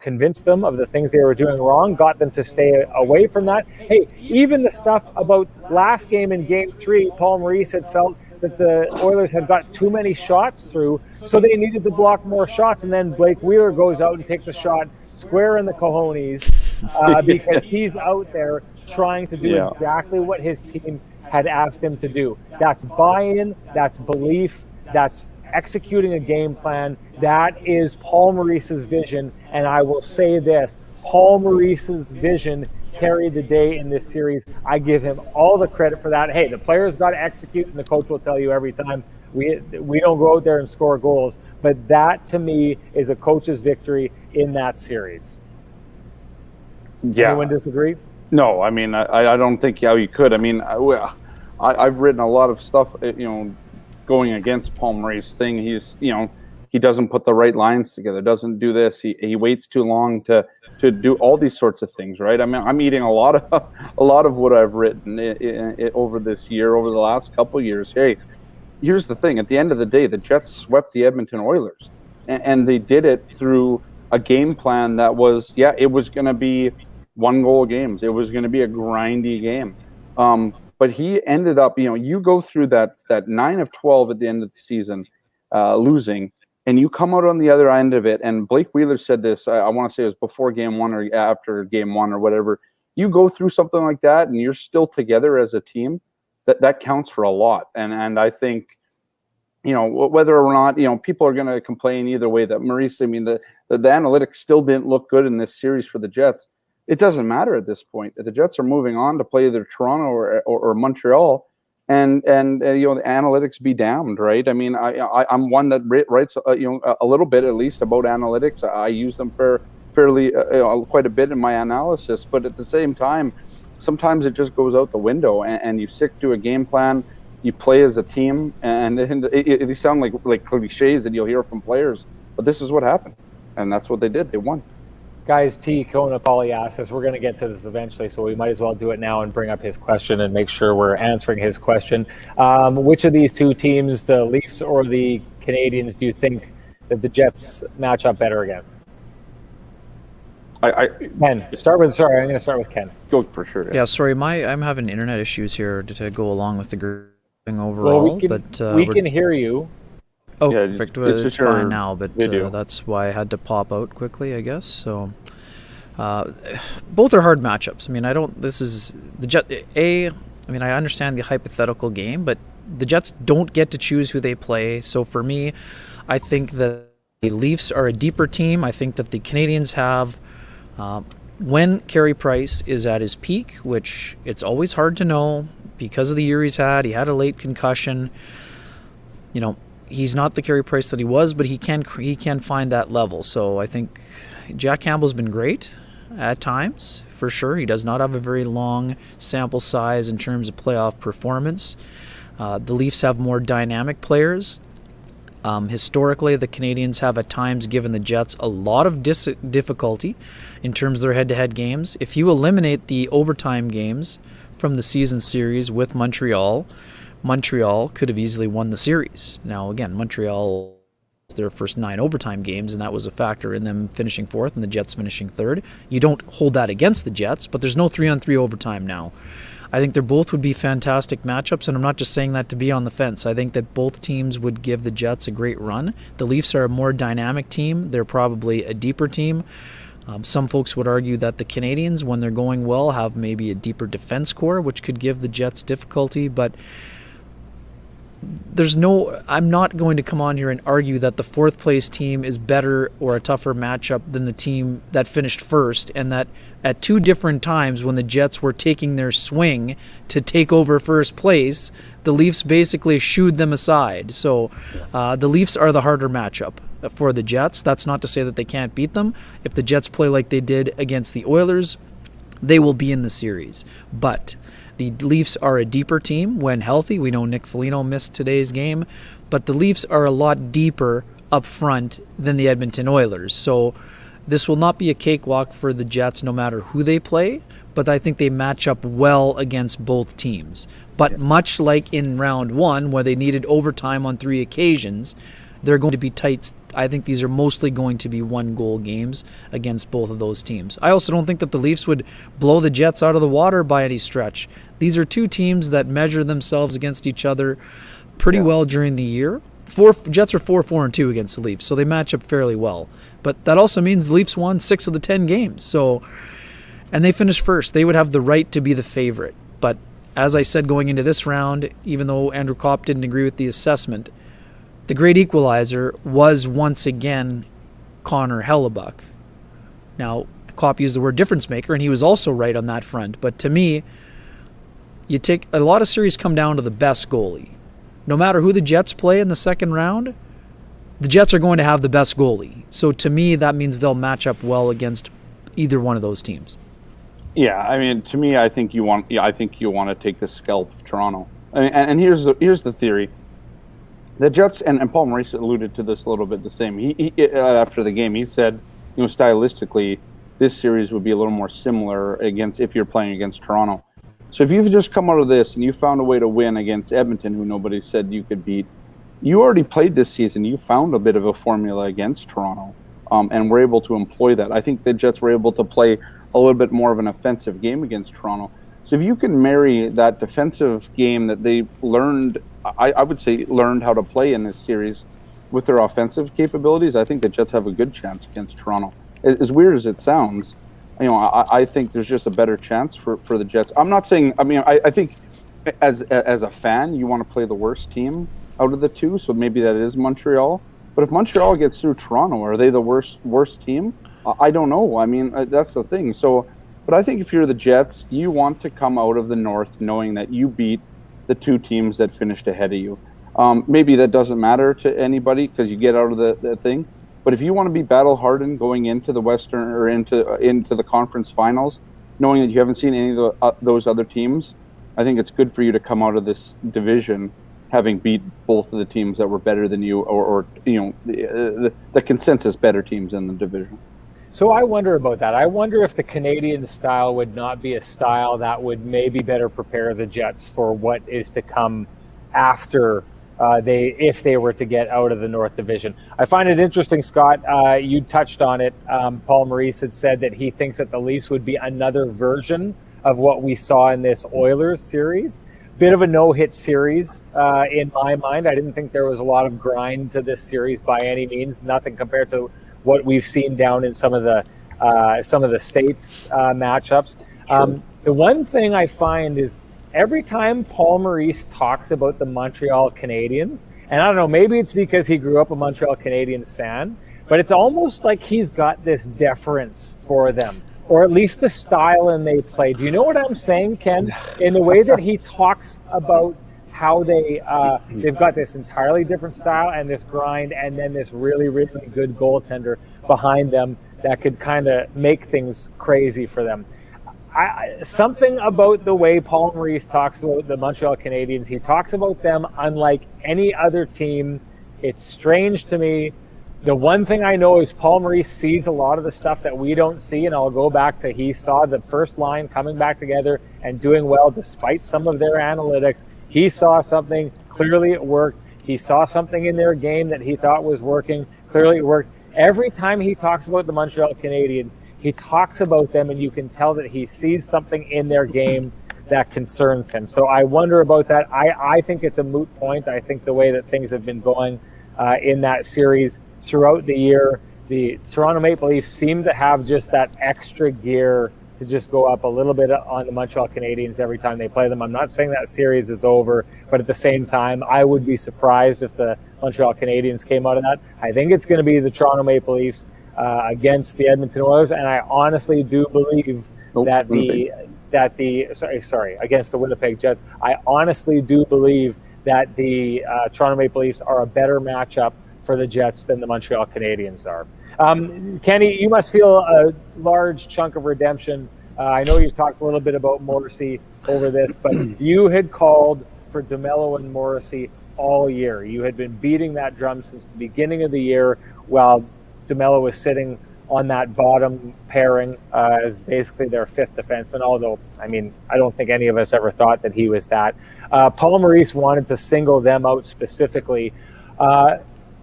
convinced them of the things they were doing wrong, got them to stay away from that. Hey, even the stuff about last game in Game 3, Paul Maurice had felt that the Oilers had got too many shots through, so they needed to block more shots, and then Blake Wheeler goes out and takes a shot square in the cojones because he's out there trying to do exactly what his team had asked him to do. That's buy-in, that's belief, that's executing a game plan. That is Paul Maurice's vision, and I will say this, Paul Maurice's vision carried the day in this series. I give him all the credit for that. Hey, the players got to execute, and the coach will tell you every time, we don't go out there and score goals, but that to me is a coach's victory in that series. Yeah. Anyone disagree? No, I mean, I don't think how you could. I mean, I've written a lot of stuff, going against Paul Maurice thing. He's, he doesn't put the right lines together, doesn't do this. He waits too long to do all these sorts of things, right? I mean, I'm eating a lot of what I've written over this year, over the last couple of years. Hey, here's the thing. At the end of the day, the Jets swept the Edmonton Oilers, and they did it through a game plan that was, it was going to be 1-goal games. It was going to be a grindy game. But he ended up, you go through that 9 of 12 at the end of the season, losing, and you come out on the other end of it. And Blake Wheeler said this, I want to say it was before Game 1 or after Game 1 or whatever. You go through something like that and you're still together as a team, that counts for a lot. And I think, whether or not, people are going to complain either way that Maurice, I mean, the analytics still didn't look good in this series for the Jets. It doesn't matter at this point. The Jets are moving on to play either Toronto or Montreal, and the analytics be damned, right? I mean, I'm one that writes a little bit at least about analytics. I use them fairly quite a bit in my analysis, but at the same time, sometimes it just goes out the window, and you stick to a game plan. You play as a team, and they sound like cliches that you'll hear from players, but this is what happened, and that's what they did. They won. Guys, T. Konapali asked us, we're going to get to this eventually, so we might as well do it now and bring up his question and make sure we're answering his question. Which of these two teams, the Leafs or the Canadiens, do you think that the Jets match up better against? Ken, I'm going to start with Ken. Go for sure. Yeah, sorry, I'm having internet issues here to go along with the thing overall. Well, we can hear you. Oh, yeah, perfect. It's fine now, but that's why I had to pop out quickly, I guess. So, both are hard matchups. I mean, I understand the hypothetical game, but the Jets don't get to choose who they play. So for me, I think that the Leafs are a deeper team. I think that the Canadiens have, when Carey Price is at his peak, which it's always hard to know because of the year he's had. He had a late concussion. He's not the Carey Price that he was, but he can find that level. So I think Jack Campbell's been great at times, for sure. He does not have a very long sample size in terms of playoff performance. The Leafs have more dynamic players. Historically, the Canadiens have at times given the Jets a lot of difficulty in terms of their head-to-head games. If you eliminate the overtime games from the season series with Montreal could have easily won the series. Now, again, Montreal, their first 9 overtime games, and that was a factor in them finishing 4th and the Jets finishing 3rd. You don't hold that against the Jets, but there's no 3-on-3 overtime now. I think they both would be fantastic matchups, and I'm not just saying that to be on the fence. I think that both teams would give the Jets a great run. The Leafs are a more dynamic team. They're probably a deeper team. Some folks would argue that the Canadiens, when they're going well, have maybe a deeper defense core, which could give the Jets difficulty, but I'm not going to come on here and argue that the 4th place team is better or a tougher matchup than the team that finished first, and that at 2 different times when the Jets were taking their swing to take over first place, the Leafs basically shooed them aside. So the Leafs are the harder matchup for the Jets. That's not to say that they can't beat them. If the Jets play like they did against the Oilers, they will be in the series. But the Leafs are a deeper team when healthy. We know Nick Foligno missed today's game, but the Leafs are a lot deeper up front than the Edmonton Oilers. So this will not be a cakewalk for the Jets no matter who they play, but I think they match up well against both teams. But much like in round 1, where they needed overtime on 3 occasions, they're going to be tight. I think these are mostly going to be 1-goal games against both of those teams. I also don't think that the Leafs would blow the Jets out of the water by any stretch. These are 2 teams that measure themselves against each other pretty well during the year. Jets are 4-4-2 against the Leafs, so they match up fairly well. But that also means the Leafs won 6 of the 10 games. And they finished first. They would have the right to be the favorite. But as I said going into this round, even though Andrew Kopp didn't agree with the assessment, the great equalizer was once again Connor Hellebuyck. Now, Kopp used the word difference maker, and he was also right on that front. But to me, a lot of series come down to the best goalie. No matter who the Jets play in the second round, the Jets are going to have the best goalie. So to me, that means they'll match up well against either one of those teams. Yeah, I mean, to me, I think you want to take the scalp of Toronto. And here's the theory. The Jets, and Paul Maurice alluded to this a little bit the same. He after the game, he said, stylistically, this series would be a little more similar if you're playing against Toronto. So if you've just come out of this and you found a way to win against Edmonton, who nobody said you could beat, you already played this season. You found a bit of a formula against Toronto, and were able to employ that. I think the Jets were able to play a little bit more of an offensive game against Toronto. So if you can marry that defensive game that they learned, I would say learned how to play in this series with their offensive capabilities, I think the Jets have a good chance against Toronto. As weird as it sounds, I think there's just a better chance for the Jets. I'm not saying, I think as a fan, you want to play the worst team out of the 2, so maybe that is Montreal. But if Montreal gets through Toronto, are they the worst team? I don't know. I mean, that's the thing. So, but I think if you're the Jets, you want to come out of the North knowing that you beat the 2 teams that finished ahead of you. Maybe that doesn't matter to anybody because you get out of the thing. But if you want to be battle-hardened going into the Western or into the conference finals, knowing that you haven't seen any of those other teams, I think it's good for you to come out of this division having beat both of the teams that were better than you, or the consensus better teams in the division. So I wonder about that. I wonder if the Canadian style would not be a style that would maybe better prepare the Jets for what is to come after if they were to get out of the North Division. I find it interesting, Scott, you touched on it. Paul Maurice had said that he thinks that the Leafs would be another version of what we saw in this Oilers series. Bit of a no-hit series in my mind. I didn't think there was a lot of grind to this series by any means. Nothing compared to what we've seen down in some of the states matchups. Sure. The one thing I find is every time Paul Maurice talks about the Montreal Canadiens, and I don't know, maybe it's because he grew up a Montreal Canadiens fan, but it's almost like he's got this deference for them, or at least the style and they play. Do you know what I'm saying, Ken? In the way that he talks about how they've got this entirely different style and this grind, and then this really, really good goaltender behind them that could kind of make things crazy for them. Something about the way Paul Maurice talks about the Montreal Canadiens, he talks about them unlike any other team. It's strange to me. The one thing I know is Paul Maurice sees a lot of the stuff that we don't see, and I'll go back to he saw the first line coming back together and doing well despite some of their analytics. He saw something, clearly it worked. He saw something in their game that he thought was working, clearly it worked. Every time he talks about the Montreal Canadiens, he talks about them and you can tell that he sees something in their game that concerns him. So I wonder about that. I think it's a moot point. I think the way that things have been going in that series throughout the year, the Toronto Maple Leafs seem to have just that extra gear to just go up a little bit on the Montreal Canadiens every time they play them. I'm not saying that series is over, but at the same time, I would be surprised if the Montreal Canadiens came out of that. I think it's going to be the Toronto Maple Leafs against the Edmonton Oilers, and I honestly do believe against the Winnipeg Jets. I honestly do believe that the Toronto Maple Leafs are a better matchup for the Jets than the Montreal Canadiens are. Kenny, you must feel a large chunk of redemption. I know you've talked a little bit about Morrissey over this, but you had called for DeMello and Morrissey all year. You had been beating that drum since the beginning of the year while DeMello was sitting on that bottom pairing as basically their fifth defenseman, although, I mean, I don't think any of us ever thought that he was that. Paul Maurice wanted to single them out specifically.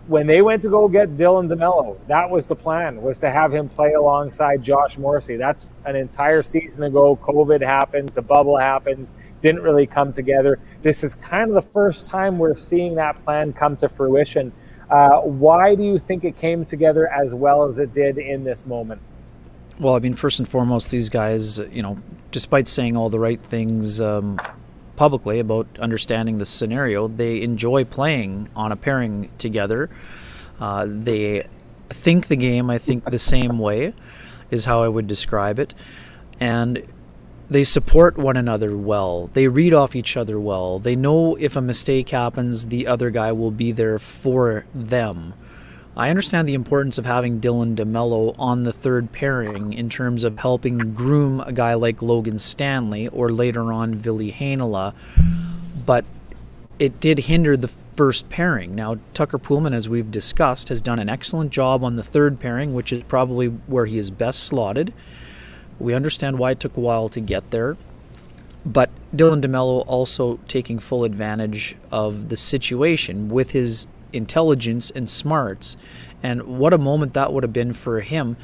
When they went to go get Dylan DeMello, that was the plan, was to have him play alongside Josh Morrissey. That's an entire season ago. COVID happens, the bubble happens, didn't really come together. This is kind of the first time we're seeing that plan come to fruition. Why do you think it came together as well as it did in this moment? Well, I mean, first and foremost, these guys, despite saying all the right things publicly about understanding the scenario, they enjoy playing on a pairing together. They think the game, I think, the same way is how I would describe it. And they support one another well. They read off each other well. They know if a mistake happens, the other guy will be there for them. I understand the importance of having Dylan DeMello on the third pairing in terms of helping groom a guy like Logan Stanley or later on Ville Heinola, but it did hinder the first pairing. Now, Tucker Poolman, as we've discussed, has done an excellent job on the third pairing, which is probably where he is best slotted. We understand why it took a while to get there, but Dylan DeMello also taking full advantage of the situation with his intelligence and smarts, and what a moment that would have been for him.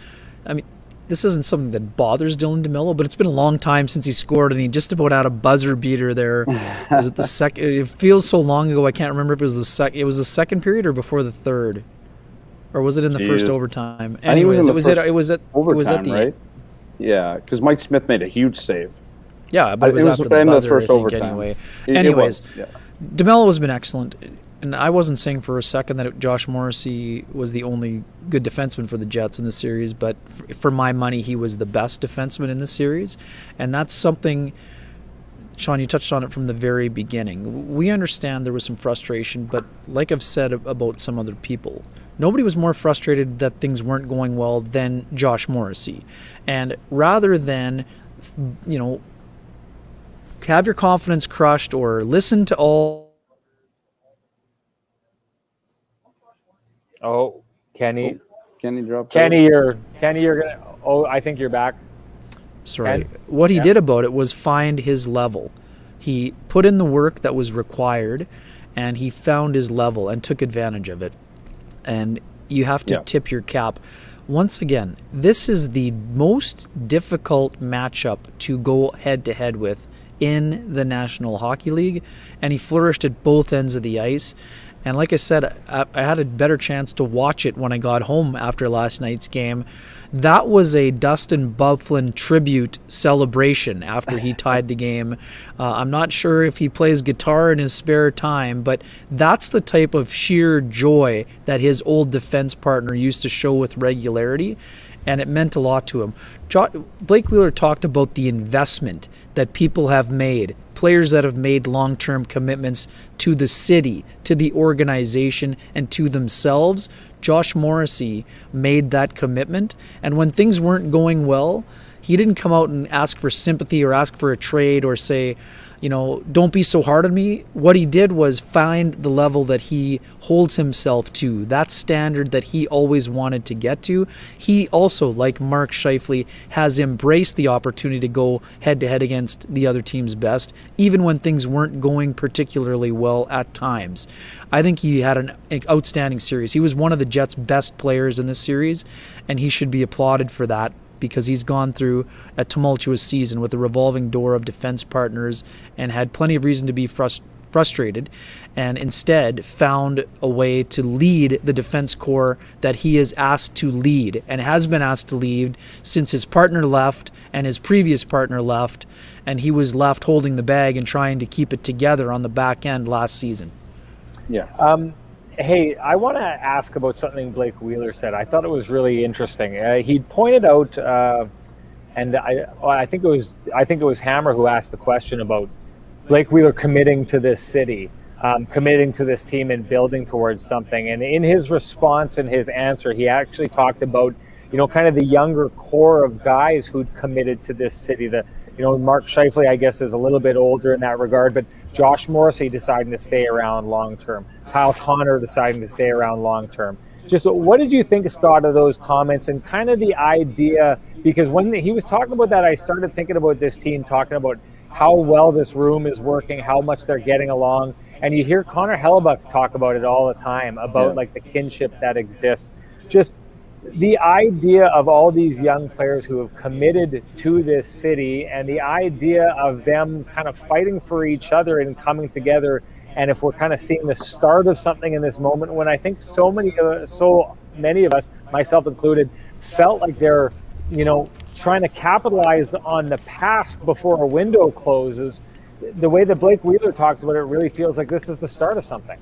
I mean, this isn't something that bothers Dylan DeMello, but it's been a long time since he scored, and he just about had a buzzer beater there. Was it the second? It feels so long ago. I can't remember if it was the second. It was the second period or before the third, or was it in the first overtime? Anyways, it was at the right? Yeah, because Mike Smith made a huge save. Yeah, but it was after the buzzer, first I think, overtime. anyway. Anyways, DeMello has been excellent. And I wasn't saying for a second that Josh Morrissey was the only good defenseman for the Jets in the series, but for my money, he was the best defenseman in the series. And that's something, Sean, you touched on it from the very beginning. We understand there was some frustration, but like I've said about some other people, nobody was more frustrated that things weren't going well than Josh Morrissey. And rather than, have your confidence crushed or listen to all... Oh, Kenny. Kenny dropped. Kenny, you're gonna. Oh, I think you're back. Sorry. What he did about it was find his level. He put in the work that was required, and he found his level and took advantage of it. And you have to tip your cap. Once again, this is the most difficult matchup to go head-to-head with in the National Hockey League, and he flourished at both ends of the ice. And like I said, I had a better chance to watch it when I got home after last night's game. That was a Dustin Byfuglien tribute celebration after he tied the game. I'm not sure if he plays guitar in his spare time, but that's the type of sheer joy that his old defense partner used to show with regularity, and it meant a lot to him. Blake Wheeler talked about the investment that people have made, players that have made long-term commitments to the city, to the organization, and to themselves. Josh Morrissey made that commitment, and when things weren't going well, he didn't come out and ask for sympathy or ask for a trade or say, don't be so hard on me. What he did was find the level that he holds himself to, that standard that he always wanted to get to. He also, like Mark Scheifele, has embraced the opportunity to go head-to-head against the other team's best, even when things weren't going particularly well at times. I think he had an outstanding series. He was one of the Jets' best players in this series, and he should be applauded for that, because he's gone through a tumultuous season with a revolving door of defense partners and had plenty of reason to be frustrated, and instead found a way to lead the defense core that he is asked to lead and has been asked to lead since his partner left and his previous partner left, and he was left holding the bag and trying to keep it together on the back end last season. Yeah. Hey, I want to ask about something Blake Wheeler said. I thought it was really interesting. He pointed out, and I think it was Hammer who asked the question about Blake Wheeler committing to this city, committing to this team, and building towards something. And in his response and his answer, he actually talked about, kind of the younger core of guys who'd committed to this city. Mark Scheifele, I guess, is a little bit older in that regard, but Josh Morrissey deciding to stay around long term. Kyle Connor deciding to stay around long term. Just what did you think, Scott, of those comments and kind of the idea? Because when he was talking about that, I started thinking about this team, talking about how well this room is working, how much they're getting along. And you hear Connor Hellebuyck talk about it all the time, about like the kinship that exists. Just the idea of all these young players who have committed to this city, and the idea of them kind of fighting for each other and coming together. And if we're kind of seeing the start of something in this moment, when I think so many of us, myself included, felt like they're, trying to capitalize on the past before a window closes, the way that Blake Wheeler talks about it really feels like this is the start of something.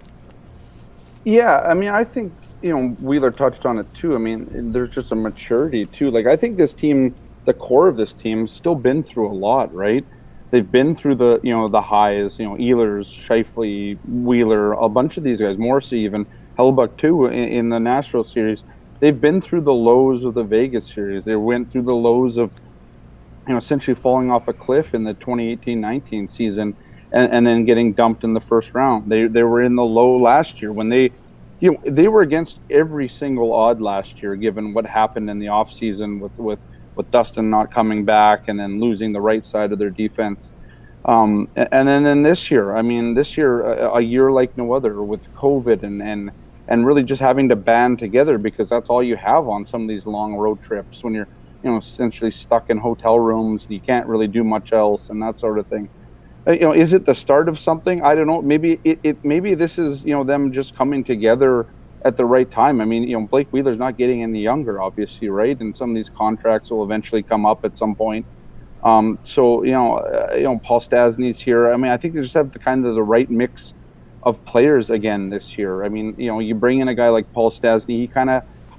Yeah, I mean, I think, Wheeler touched on it too. I mean, there's just a maturity too. Like, I think this team, the core of this team, has still been through a lot, right? They've been through the, the highs, Ehlers, Scheifele, Wheeler, a bunch of these guys, Morrissey even, Hellebuyck too, in the Nashville series. They've been through the lows of the Vegas series. They went through the lows of, essentially falling off a cliff in the 2018-19 season and then getting dumped in the first round. They were in the low last year when they were against every single odd last year, given what happened in the offseason with Dustin not coming back and then losing the right side of their defense. And then this year, a year like no other with COVID and really just having to band together, because that's all you have on some of these long road trips when you're, essentially stuck in hotel rooms and you can't really do much else and that sort of thing. Is it the start of something? I don't know. Maybe maybe this is, them just coming together at the right time. I mean, Blake Wheeler's not getting any younger, obviously, right? And some of these contracts will eventually come up at some point. Paul Stastny's here. I mean, I think they just have the right mix of players again this year. I mean, you bring in a guy like Paul Stastny,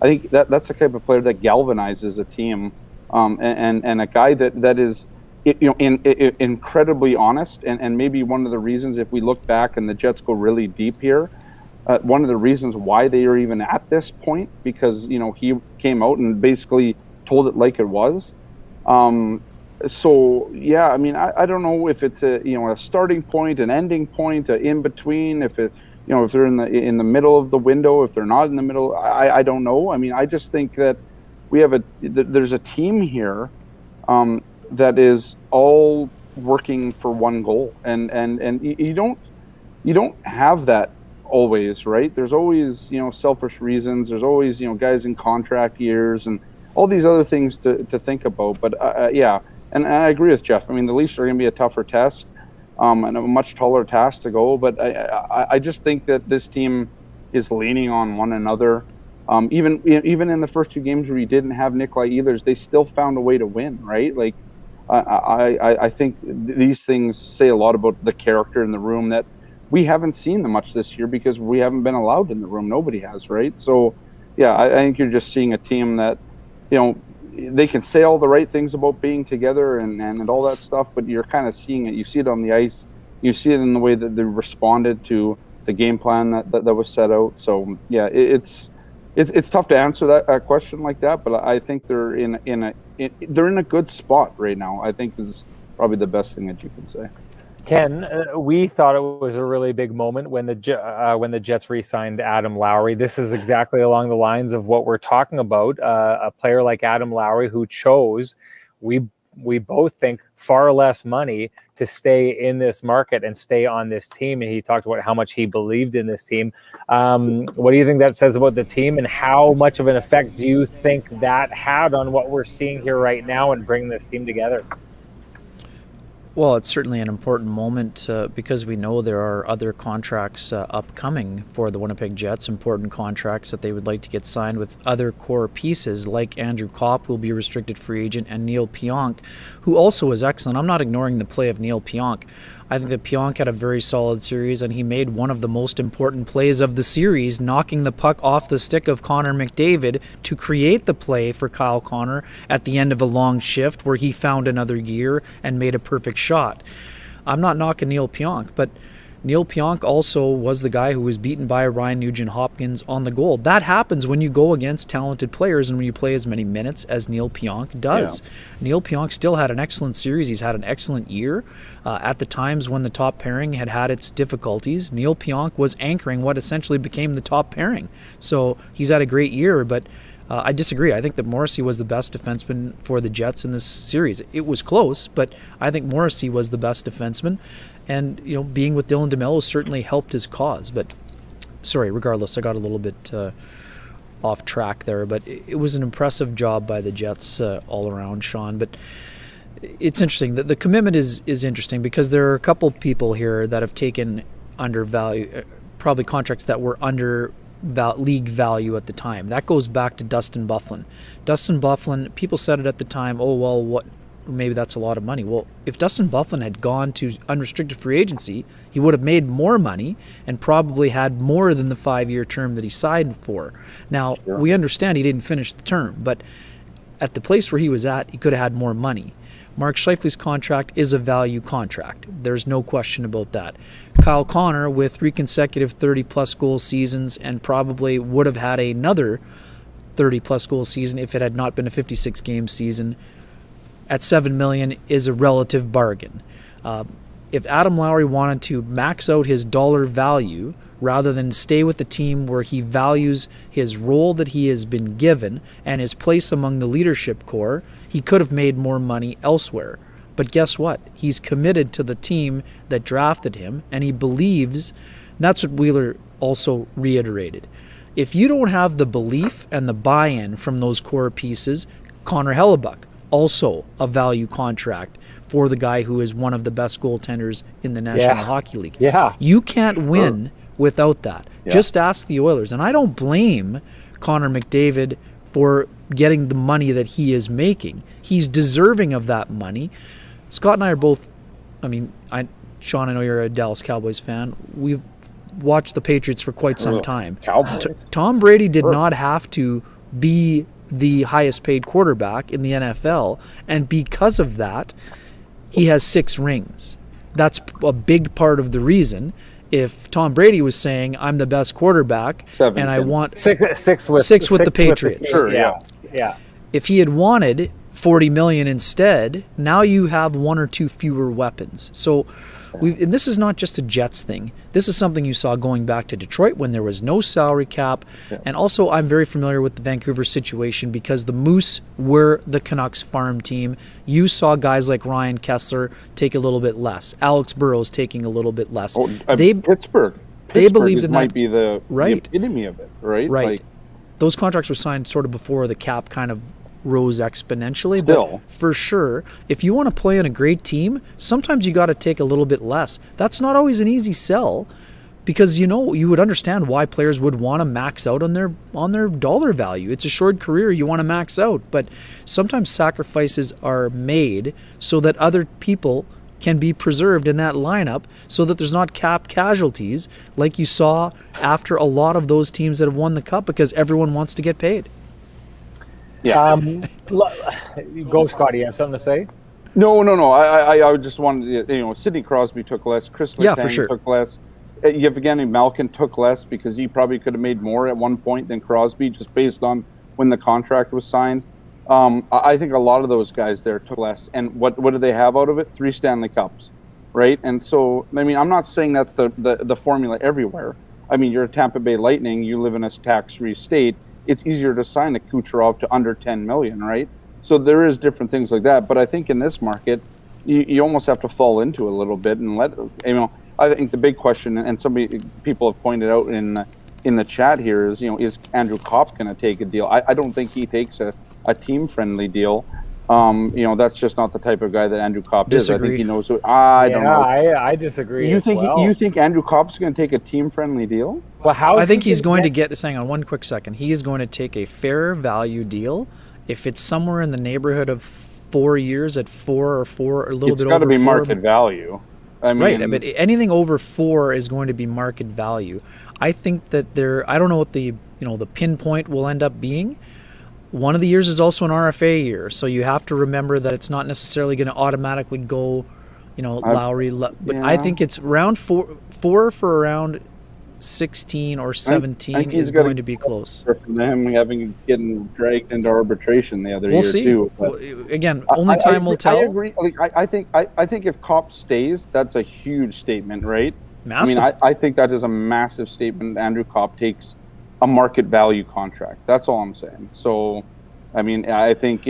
I think that's the type of player that galvanizes a team, and a guy that is, incredibly honest, and maybe one of the reasons, if we look back and the Jets go really deep here, one of the reasons why they are even at this point, because he came out and basically told it like it was. So yeah, I mean, I don't know if it's a starting point, an ending point, an in between, if it if they're in the middle of the window, if they're not in the middle, I don't know. I mean, I just think that there's a team here that is all working for one goal, and you don't have that always, right? There's always selfish reasons. There's always guys in contract years and all these other things to think about. But and I agree with Jeff. I mean, the Leafs are going to be a tougher test and a much taller task to go. But I just think that this team is leaning on one another. Even in the first two games where you didn't have Nikolai Ehlers, they still found a way to win, right? Like I think these things say a lot about the character in the room that we haven't seen much this year because we haven't been allowed in the room. Nobody has, right? So, yeah, I think you're just seeing a team that, they can say all the right things about being together and all that stuff, but you're kind of seeing it. You see it on the ice. You see it in the way that they responded to the game plan that was set out. So, yeah, it's tough to answer that question like that, but I think they're in a good spot right now. I think is probably the best thing that you can say. Ken, we thought it was a really big moment when the Jets re-signed Adam Lowry. This is exactly along the lines of what we're talking about. A player like Adam Lowry who chose, we both think, far less money to stay in this market and stay on this team. And he talked about how much he believed in this team. What do you think that says about the team, and how much of an effect do you think that had on what we're seeing here right now and bringing this team together? Well, it's certainly an important moment because we know there are other contracts upcoming for the Winnipeg Jets, important contracts that they would like to get signed with other core pieces like Andrew Kopp, who will be a restricted free agent, and Neil Pionk, who also is excellent. I'm not ignoring the play of Neil Pionk. I think that Pionk had a very solid series, and he made one of the most important plays of the series, knocking the puck off the stick of Connor McDavid to create the play for Kyle Connor at the end of a long shift where he found another gear and made a perfect shot. I'm not knocking Neil Pionk, but Neil Pionk also was the guy who was beaten by Ryan Nugent-Hopkins on the goal. That happens when you go against talented players and when you play as many minutes as Neil Pionk does. Yeah. Neil Pionk still had an excellent series. He's had an excellent year. At the times when the top pairing had its difficulties, Neil Pionk was anchoring what essentially became the top pairing. So he's had a great year, but I disagree. I think that Morrissey was the best defenseman for the Jets in this series. It was close, but I think Morrissey was the best defenseman. And, being with Dylan DeMello certainly helped his cause. But, sorry, regardless, I got a little bit off track there. But it was an impressive job by the Jets all around, Sean. But it's interesting. The commitment is interesting because there are a couple people here that have taken probably contracts that were under league value at the time. That goes back to Dustin Byfuglien. Dustin Byfuglien, people said it at the time, maybe that's a lot of money. Well, if Dustin Byfuglien had gone to unrestricted free agency, he would have made more money and probably had more than the 5-year term that he signed for. Now, sure, we understand he didn't finish the term, but at the place where he was at, he could have had more money. Mark Scheifele's contract is a value contract. There's no question about that. Kyle Connor, with 3 consecutive 30-plus goal seasons, and probably would have had another 30-plus goal season if it had not been a 56-game season, at $7 million is a relative bargain. If Adam Lowry wanted to max out his dollar value rather than stay with the team where he values his role that he has been given and his place among the leadership core, he could have made more money elsewhere. But guess what? He's committed to the team that drafted him, and he believes, and that's what Wheeler also reiterated. If you don't have the belief and the buy-in from those core pieces, Connor Hellebuyck, also a value contract for the guy who is one of the best goaltenders in the National Hockey League. Yeah. You can't win without that. Yeah. Just ask the Oilers. And I don't blame Connor McDavid for getting the money that he is making. He's deserving of that money. Scott and I are both, Sean, I know you're a Dallas Cowboys fan. We've watched the Patriots for quite some time. Tom Brady did not have to be the highest paid quarterback in the NFL, and because of that, he has 6 rings. That's a big part of the reason. If Tom Brady was saying, I'm the best quarterback, 7, and I want six with the Patriots. Sure, yeah. If he had wanted $40 million instead, now you have 1 or 2 fewer weapons. So And this is not just a Jets thing. This is something you saw going back to Detroit when there was no salary cap. Yeah. And also, I'm very familiar with the Vancouver situation because the Moose were the Canucks farm team. You saw guys like Ryan Kessler take a little bit less. Alex Burrows taking a little bit less. Pittsburgh. They believed in that. Might be the epitome of it, right? Right. Like, those contracts were signed sort of before the cap kind of rose exponentially. Still. But for sure, if you want to play on a great team, sometimes you got to take a little bit less. That's not always an easy sell because, you would understand why players would want to max out on their dollar value. It's a short career. You want to max out. But sometimes sacrifices are made so that other people can be preserved in that lineup so that there's not cap casualties like you saw after a lot of those teams that have won the cup because everyone wants to get paid. Yeah. Go, Scotty. You have something to say? No. I just wanted to, Sidney Crosby took less. Chris Letang took less. Evgeny Malkin took less because he probably could have made more at one point than Crosby just based on when the contract was signed. I think a lot of those guys there took less. And what do they have out of it? 3 Stanley Cups, right? And so, I mean, I'm not saying that's the formula everywhere. I mean, you're a Tampa Bay Lightning. You live in a tax-free state. It's easier to sign a Kucherov to under $10 million, right? So there is different things like that. But I think in this market, you almost have to fall into it a little bit and I think the big question, and people have pointed out in the chat here, is Andrew Kopp going to take a deal? I don't think he takes a team-friendly deal. That's just not the type of guy that Andrew Kopp is. I think he knows. I don't know. I disagree. You think Andrew Kopp's going to take a team-friendly deal? Well, I think he's going to get. Hang on one quick second. He is going to take a fair value deal. If it's somewhere in the neighborhood of 4 years at 4 or a little bit over 4. It's got to be market value. I mean, right, but anything over 4 is going to be market value. I think that I don't know what the pinpoint will end up being. One of the years is also an RFA year, so you have to remember that it's not necessarily going to automatically go, Lowry. But I think it's round 4 for around 16 or 17 is going to be close. For them getting dragged into arbitration the other year see. too. Well, again, only time will tell. I agree. I think if Kopp stays, that's a huge statement, right? Massive. I mean, I think that is a massive statement. Andrew Kopp takes a market value contract. That's all I'm saying. So, I mean, I think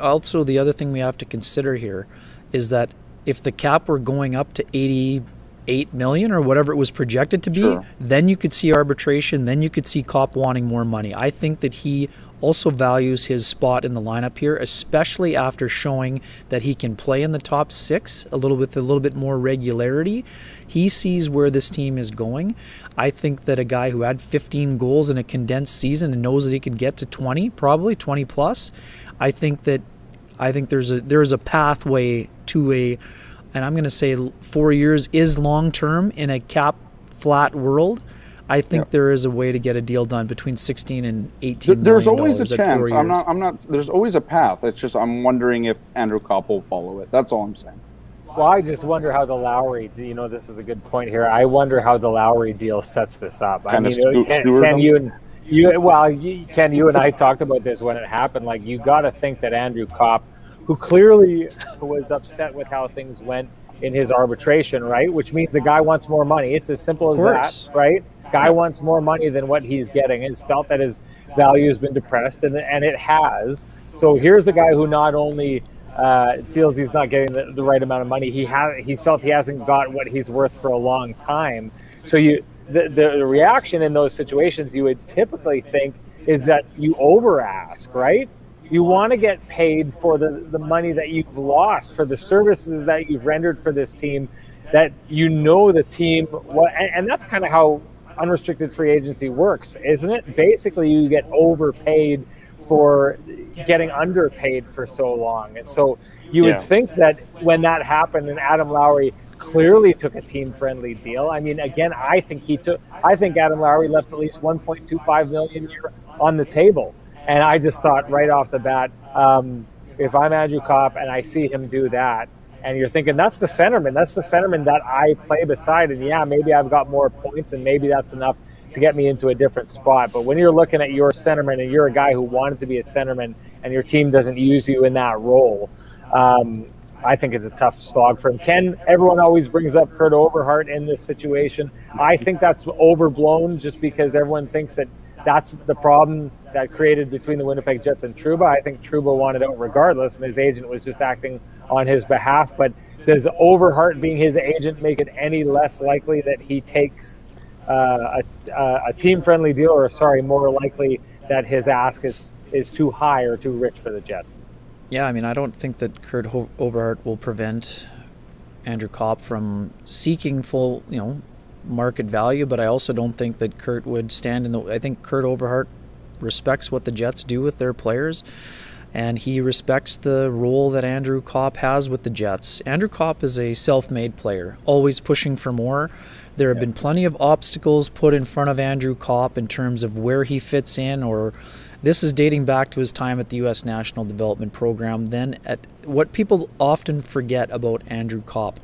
also the other thing we have to consider here is that if the cap were going up to 88 million or whatever it was projected to be, then you could see arbitration, then you could see Kopp wanting more money. I think that he also values his spot in the lineup here, especially after showing that he can play in the top 6 a little bit more regularity. He sees where this team is going. I think that a guy who had 15 goals in a condensed season and knows that he could get to 20, probably 20 plus, I think there's a pathway to and I'm going to say 4 years is long term in a cap flat world. I think there is a way to get a deal done between 16 and 18 There's million always a at chance. 4 years. I'm not. There's always a path. It's just I'm wondering if Andrew Kopp will follow it. That's all I'm saying. Well, I just wonder how the Lowry. This is a good point here. I wonder how the Lowry deal sets this up. Ken, you and I talked about this when it happened. Like, you got to think that Andrew Kopp, who clearly was upset with how things went in his arbitration, right? Which means the guy wants more money. It's as simple as that, right? Guy wants more money than what he's getting. He's felt that his value has been depressed, and it has. So here's a guy who not only feels he's not getting the right amount of money, he's felt he hasn't got what he's worth for a long time. So the reaction in those situations you would typically think is that you over ask, right? You want to get paid for the money that you've lost, for the services that you've rendered for this team, that the team, and that's kind of how unrestricted free agency works, isn't it? Basically, you get overpaid for getting underpaid for so long. And so you would think that when that happened and Adam Lowry clearly took a team-friendly deal. I mean, again, I think Adam Lowry left at least $1.25 million a year on the table. And I just thought right off the bat, if I'm Andrew Kopp and I see him do that, and you're thinking, that's the centerman that I play beside, and maybe I've got more points, and maybe that's enough to get me into a different spot. But when you're looking at your centerman and you're a guy who wanted to be a centerman and your team doesn't use you in that role, I think it's a tough slog for him. Everyone always brings up Kurt Overhart in this situation. I think that's overblown just because everyone thinks that that's the problem that created between the Winnipeg Jets and Trouba. I think Trouba wanted out regardless, and his agent was just acting on his behalf. But does Overhart being his agent make it any less likely that he takes a team-friendly deal, or more likely that his ask is too high or too rich for the Jets? Yeah, I mean, I don't think that Kurt Overhart will prevent Andrew Kopp from seeking full, market value, but I also don't think that Kurt would stand in the... I think Kurt Overhart respects what the Jets do with their players, and he respects the role that Andrew Kopp has with the Jets. Andrew Kopp is a self-made player, always pushing for more. There have been plenty of obstacles put in front of Andrew Kopp in terms of where he fits in, or this is dating back to his time at the U.S. National Development Program. Then at what people often forget about Andrew Kopp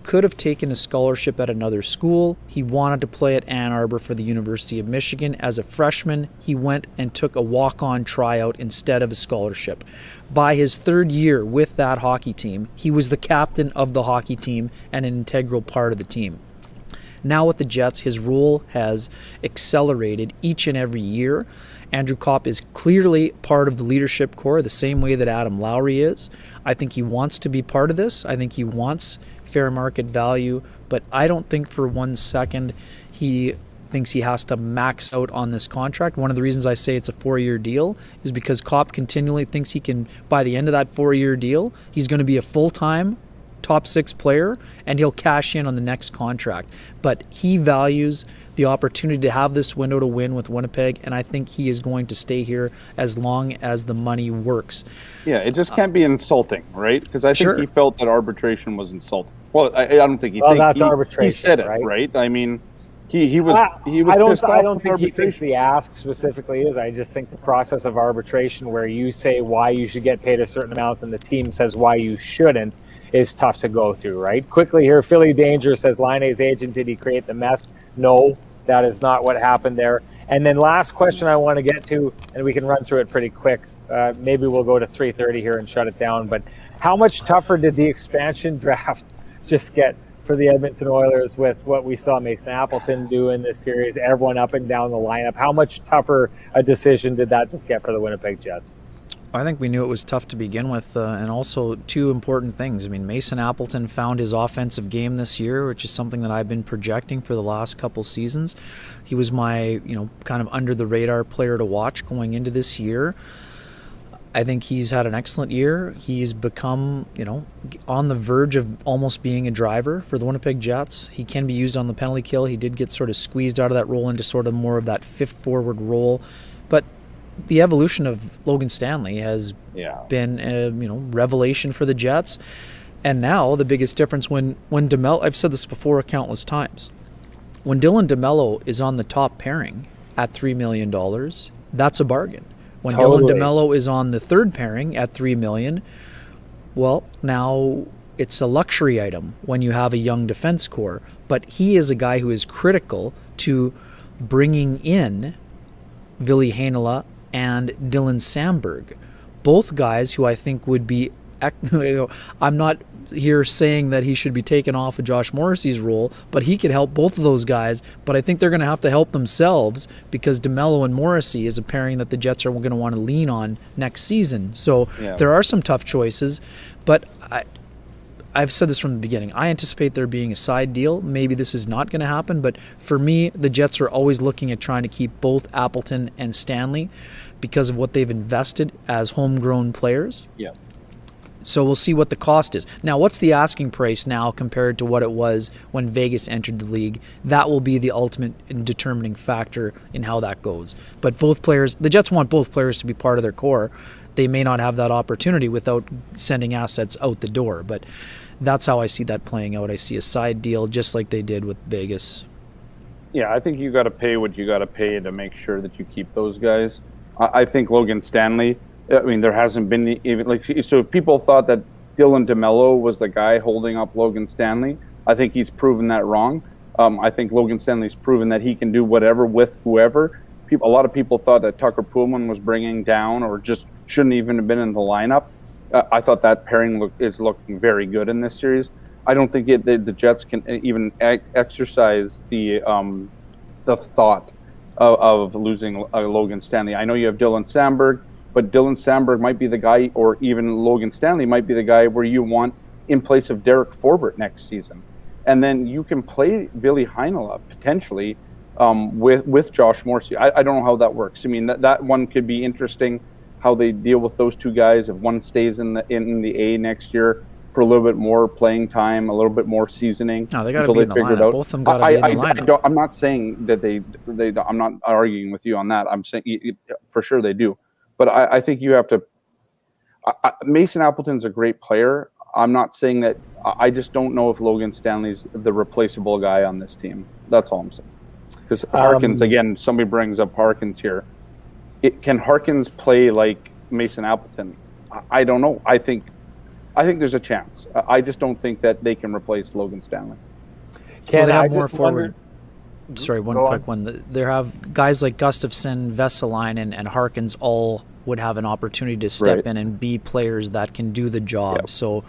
could have taken a scholarship at another school. He wanted to play at Ann Arbor for the University of Michigan. As a freshman, he went and took a walk-on tryout instead of a scholarship. By his third year with that hockey team, he was the captain of the hockey team and an integral part of the team. Now with the Jets, his role has accelerated each and every year. Andrew Kopp is clearly part of the leadership core, the same way that Adam Lowry is. I think he wants to be part of this. I think he wants fair market value, but I don't think for 1 second he thinks he has to max out on this contract. One of the reasons I say it's a 4-year deal is because Kopp continually thinks he can, by the end of that 4-year deal, he's going to be a full-time top 6 player, and he'll cash in on the next contract. But he values the opportunity to have this window to win with Winnipeg, and I think he is going to stay here as long as the money works. Yeah, it just can't be insulting, right? Because I think he felt that arbitration was insulting. Well, I don't think he. Well, that's arbitration. He said it, right? I mean, he was. I don't think he thinks the ask specifically is. I just think the process of arbitration, where you say why you should get paid a certain amount, and the team says why you shouldn't, is tough to go through, right? Quickly here, Philly Danger says, Laine's agent, did he create the mess? No, that is not what happened there. And then last question I want to get to, and we can run through it pretty quick. Maybe we'll go to 3:30 here and shut it down. But how much tougher did the expansion draft just get for the Edmonton Oilers with what we saw Mason Appleton do in this series, everyone up and down the lineup? How much tougher a decision did that just get for the Winnipeg Jets? I think we knew it was tough to begin with, and also two important things. I mean, Mason Appleton found his offensive game this year, which is something that I've been projecting for the last couple seasons. He was my, kind of under-the-radar player to watch going into this year. I think he's had an excellent year. He's become, on the verge of almost being a driver for the Winnipeg Jets. He can be used on the penalty kill. He did get sort of squeezed out of that role into sort of more of that fifth forward role, but the evolution of Logan Stanley has been a revelation for the Jets. And now the biggest difference when DeMello, I've said this before countless times, when Dylan DeMello is on the top pairing at $3 million, that's a bargain. When Dylan DeMello is on the third pairing at $3 million, well, now it's a luxury item when you have a young defense core. But he is a guy who is critical to bringing in Ville Heinola and Dylan Samberg, both guys who I think would be, I'm not here saying that he should be taken off of Josh Morrissey's role, but he could help both of those guys, but I think they're going to have to help themselves because DeMello and Morrissey is a pairing that the Jets are going to want to lean on next season. So there are some tough choices, but I've said this from the beginning. I anticipate there being a side deal. Maybe this is not going to happen, but for me, the Jets are always looking at trying to keep both Appleton and Stanley because of what they've invested as homegrown players. Yeah. So we'll see what the cost is. Now, what's the asking price now compared to what it was when Vegas entered the league? That will be the ultimate and determining factor in how that goes. But both players, the Jets want both players to be part of their core. They may not have that opportunity without sending assets out the door, but that's how I see that playing out. I see a side deal just like they did with Vegas. Yeah, I think you got to pay what you got to pay to make sure that you keep those guys. I think Logan Stanley, there hasn't been even so if people thought that Dylan DeMello was the guy holding up Logan Stanley, I think he's proven that wrong. I think Logan Stanley's proven that he can do whatever with whoever. A lot of people thought that Tucker Poolman was bringing down or just shouldn't even have been in the lineup. I thought that pairing is looking very good in this series. I don't think the Jets can even exercise the thought of losing Logan Stanley. I know you have Dylan Samberg, but Dylan Samberg might be the guy, or even Logan Stanley might be the guy where you want in place of Derek Forbort next season. And then you can play Billy Heinola potentially with Josh Morrissey. I don't know how that works. I mean, that one could be interesting, how they deal with those two guys if one stays in the A next year for a little bit more playing time, a little bit more seasoning. No, they got to be in the lineup. Both of them got to be in the lineup. I'm not saying that they. I'm not arguing with you on that. I'm saying for sure they do. But I think you have to. Mason Appleton's a great player. I'm not saying that. I just don't know if Logan Stanley's the replaceable guy on this team. That's all I'm saying. Because Harkins, again, somebody brings up Harkins here. Can Harkins play like Mason Appleton? I don't know. I think there's a chance. I just don't think that they can replace Logan Stanley. Well, they have more forward. Sorry, one quick one. They have guys like Gustafsson, Vesalainen, and Harkins all would have an opportunity to step in and be players that can do the job. Yep. So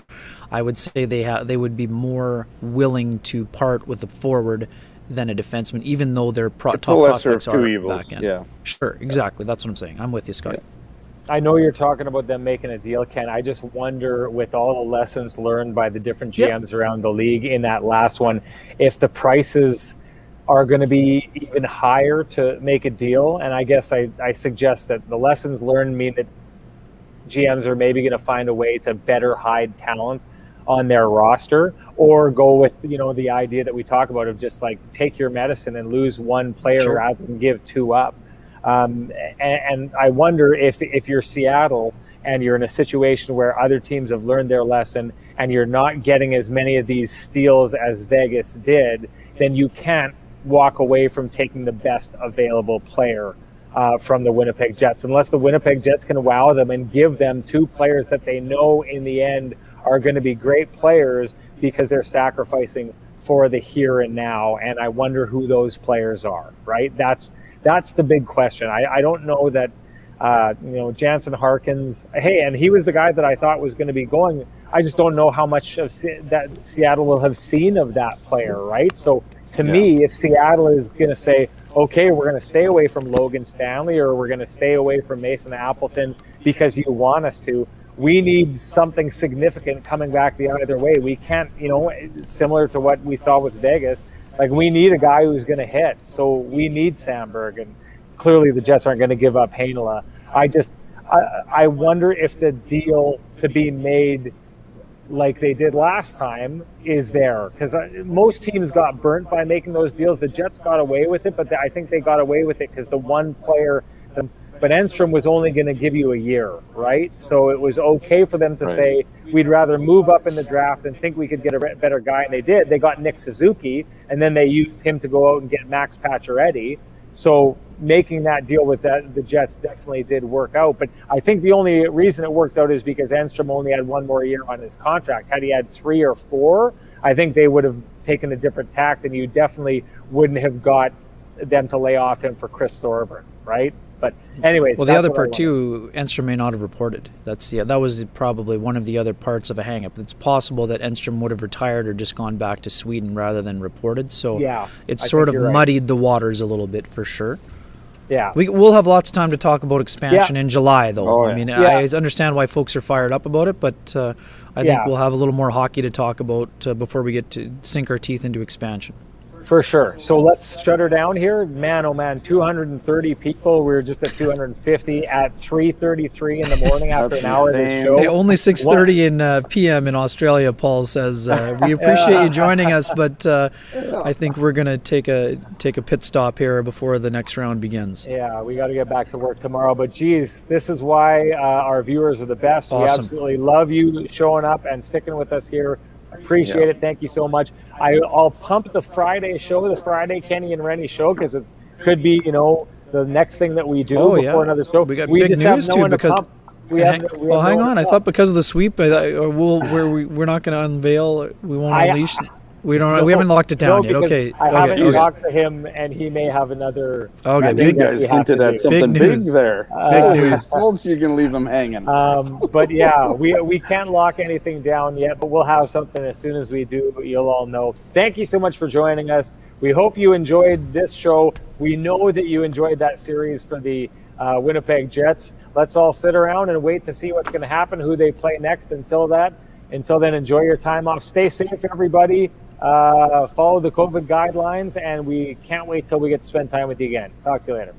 I would say they would be more willing to part with a forward than a defenseman, even though their top prospects are back end. Yeah. Sure, exactly. That's what I'm saying. I'm with you, Scott. Yeah. I know you're talking about them making a deal, Ken. I just wonder, with all the lessons learned by the different GMs around the league in that last one, if the prices are going to be even higher to make a deal. And I guess I suggest that the lessons learned mean that GMs are maybe going to find a way to better hide talent on their roster, or go with, the idea that we talk about of just like take your medicine and lose one player rather than give two up. And I wonder if you're Seattle and you're in a situation where other teams have learned their lesson and you're not getting as many of these steals as Vegas did, then you can't walk away from taking the best available player from the Winnipeg Jets, unless the Winnipeg Jets can wow them and give them two players that they know in the end are going to be great players because they're sacrificing for the here and now. And I wonder who those players are, right? That's the big question. I don't know that, Jansen Harkins, and he was the guy that I thought was going to be going. I just don't know how much of that Seattle will have seen of that player, right? So to me, if Seattle is going to say, okay, we're going to stay away from Logan Stanley or we're going to stay away from Mason Appleton because you want us to, we need something significant coming back the other way. We can't, similar to what we saw with Vegas, like we need a guy who's going to hit. So we need Samberg, and clearly the Jets aren't going to give up Heinola. I wonder if the deal to be made like they did last time is there, because most teams got burnt by making those deals. The Jets got away with it, but I think they got away with it because the one player, but Enstrom was only going to give you a year, right? So it was okay for them to say, we'd rather move up in the draft and think we could get a better guy, and they did. They got Nick Suzuki, and then they used him to go out and get Max Pacioretty. So making that deal with the Jets definitely did work out. But I think the only reason it worked out is because Enstrom only had one more year on his contract. Had he had 3 or 4, I think they would have taken a different tact, and you definitely wouldn't have got them to lay off him for Chris Thorburn, right? But anyways, well, the other part too, Enstrom may not have reported. That was probably one of the other parts of a hang-up. It's possible that Enstrom would have retired or just gone back to Sweden rather than reported. So it's sort of muddied the waters a little bit for sure. Yeah, we'll have lots of time to talk about expansion in July, though. I understand why folks are fired up about it, but I think we'll have a little more hockey to talk about before we get to sink our teeth into expansion. For sure. So let's shut her down here. Man, oh man, 230 people. We were just at 250 at 3:33 in the morning after an hour of the show. Hey, only 6:30 in p.m. in Australia, Paul says. We appreciate you joining us, but I think we're going to take a pit stop here before the next round begins. Yeah, we got to get back to work tomorrow. But geez, this is why our viewers are the best. Awesome. We absolutely love you showing up and sticking with us here. Appreciate it. Thank you so much. I'll pump the Friday show, the Friday Kenny and Renny show, because it could be, the next thing that we do before another show. We got big news too, because hang on. I thought because of the sweep, we're not going to unveil. We won't unleash. We don't. We haven't locked it down yet. because Okay. I haven't Okay. talked to him, and he may have another. Okay. I think Big you guys hinted at something Big big news. there. Big Holy news. smokes, you can leave them hanging. But yeah, we can't lock anything down yet, but we'll have something as soon as we do. You'll all know. Thank you so much for joining us. We hope you enjoyed this show. We know that you enjoyed that series for the Winnipeg Jets. Let's all sit around and wait to see what's going to happen, who they play next. Until then, enjoy your time off. Stay safe, everybody. Follow the COVID guidelines, and we can't wait till we get to spend time with you again. Talk to you later.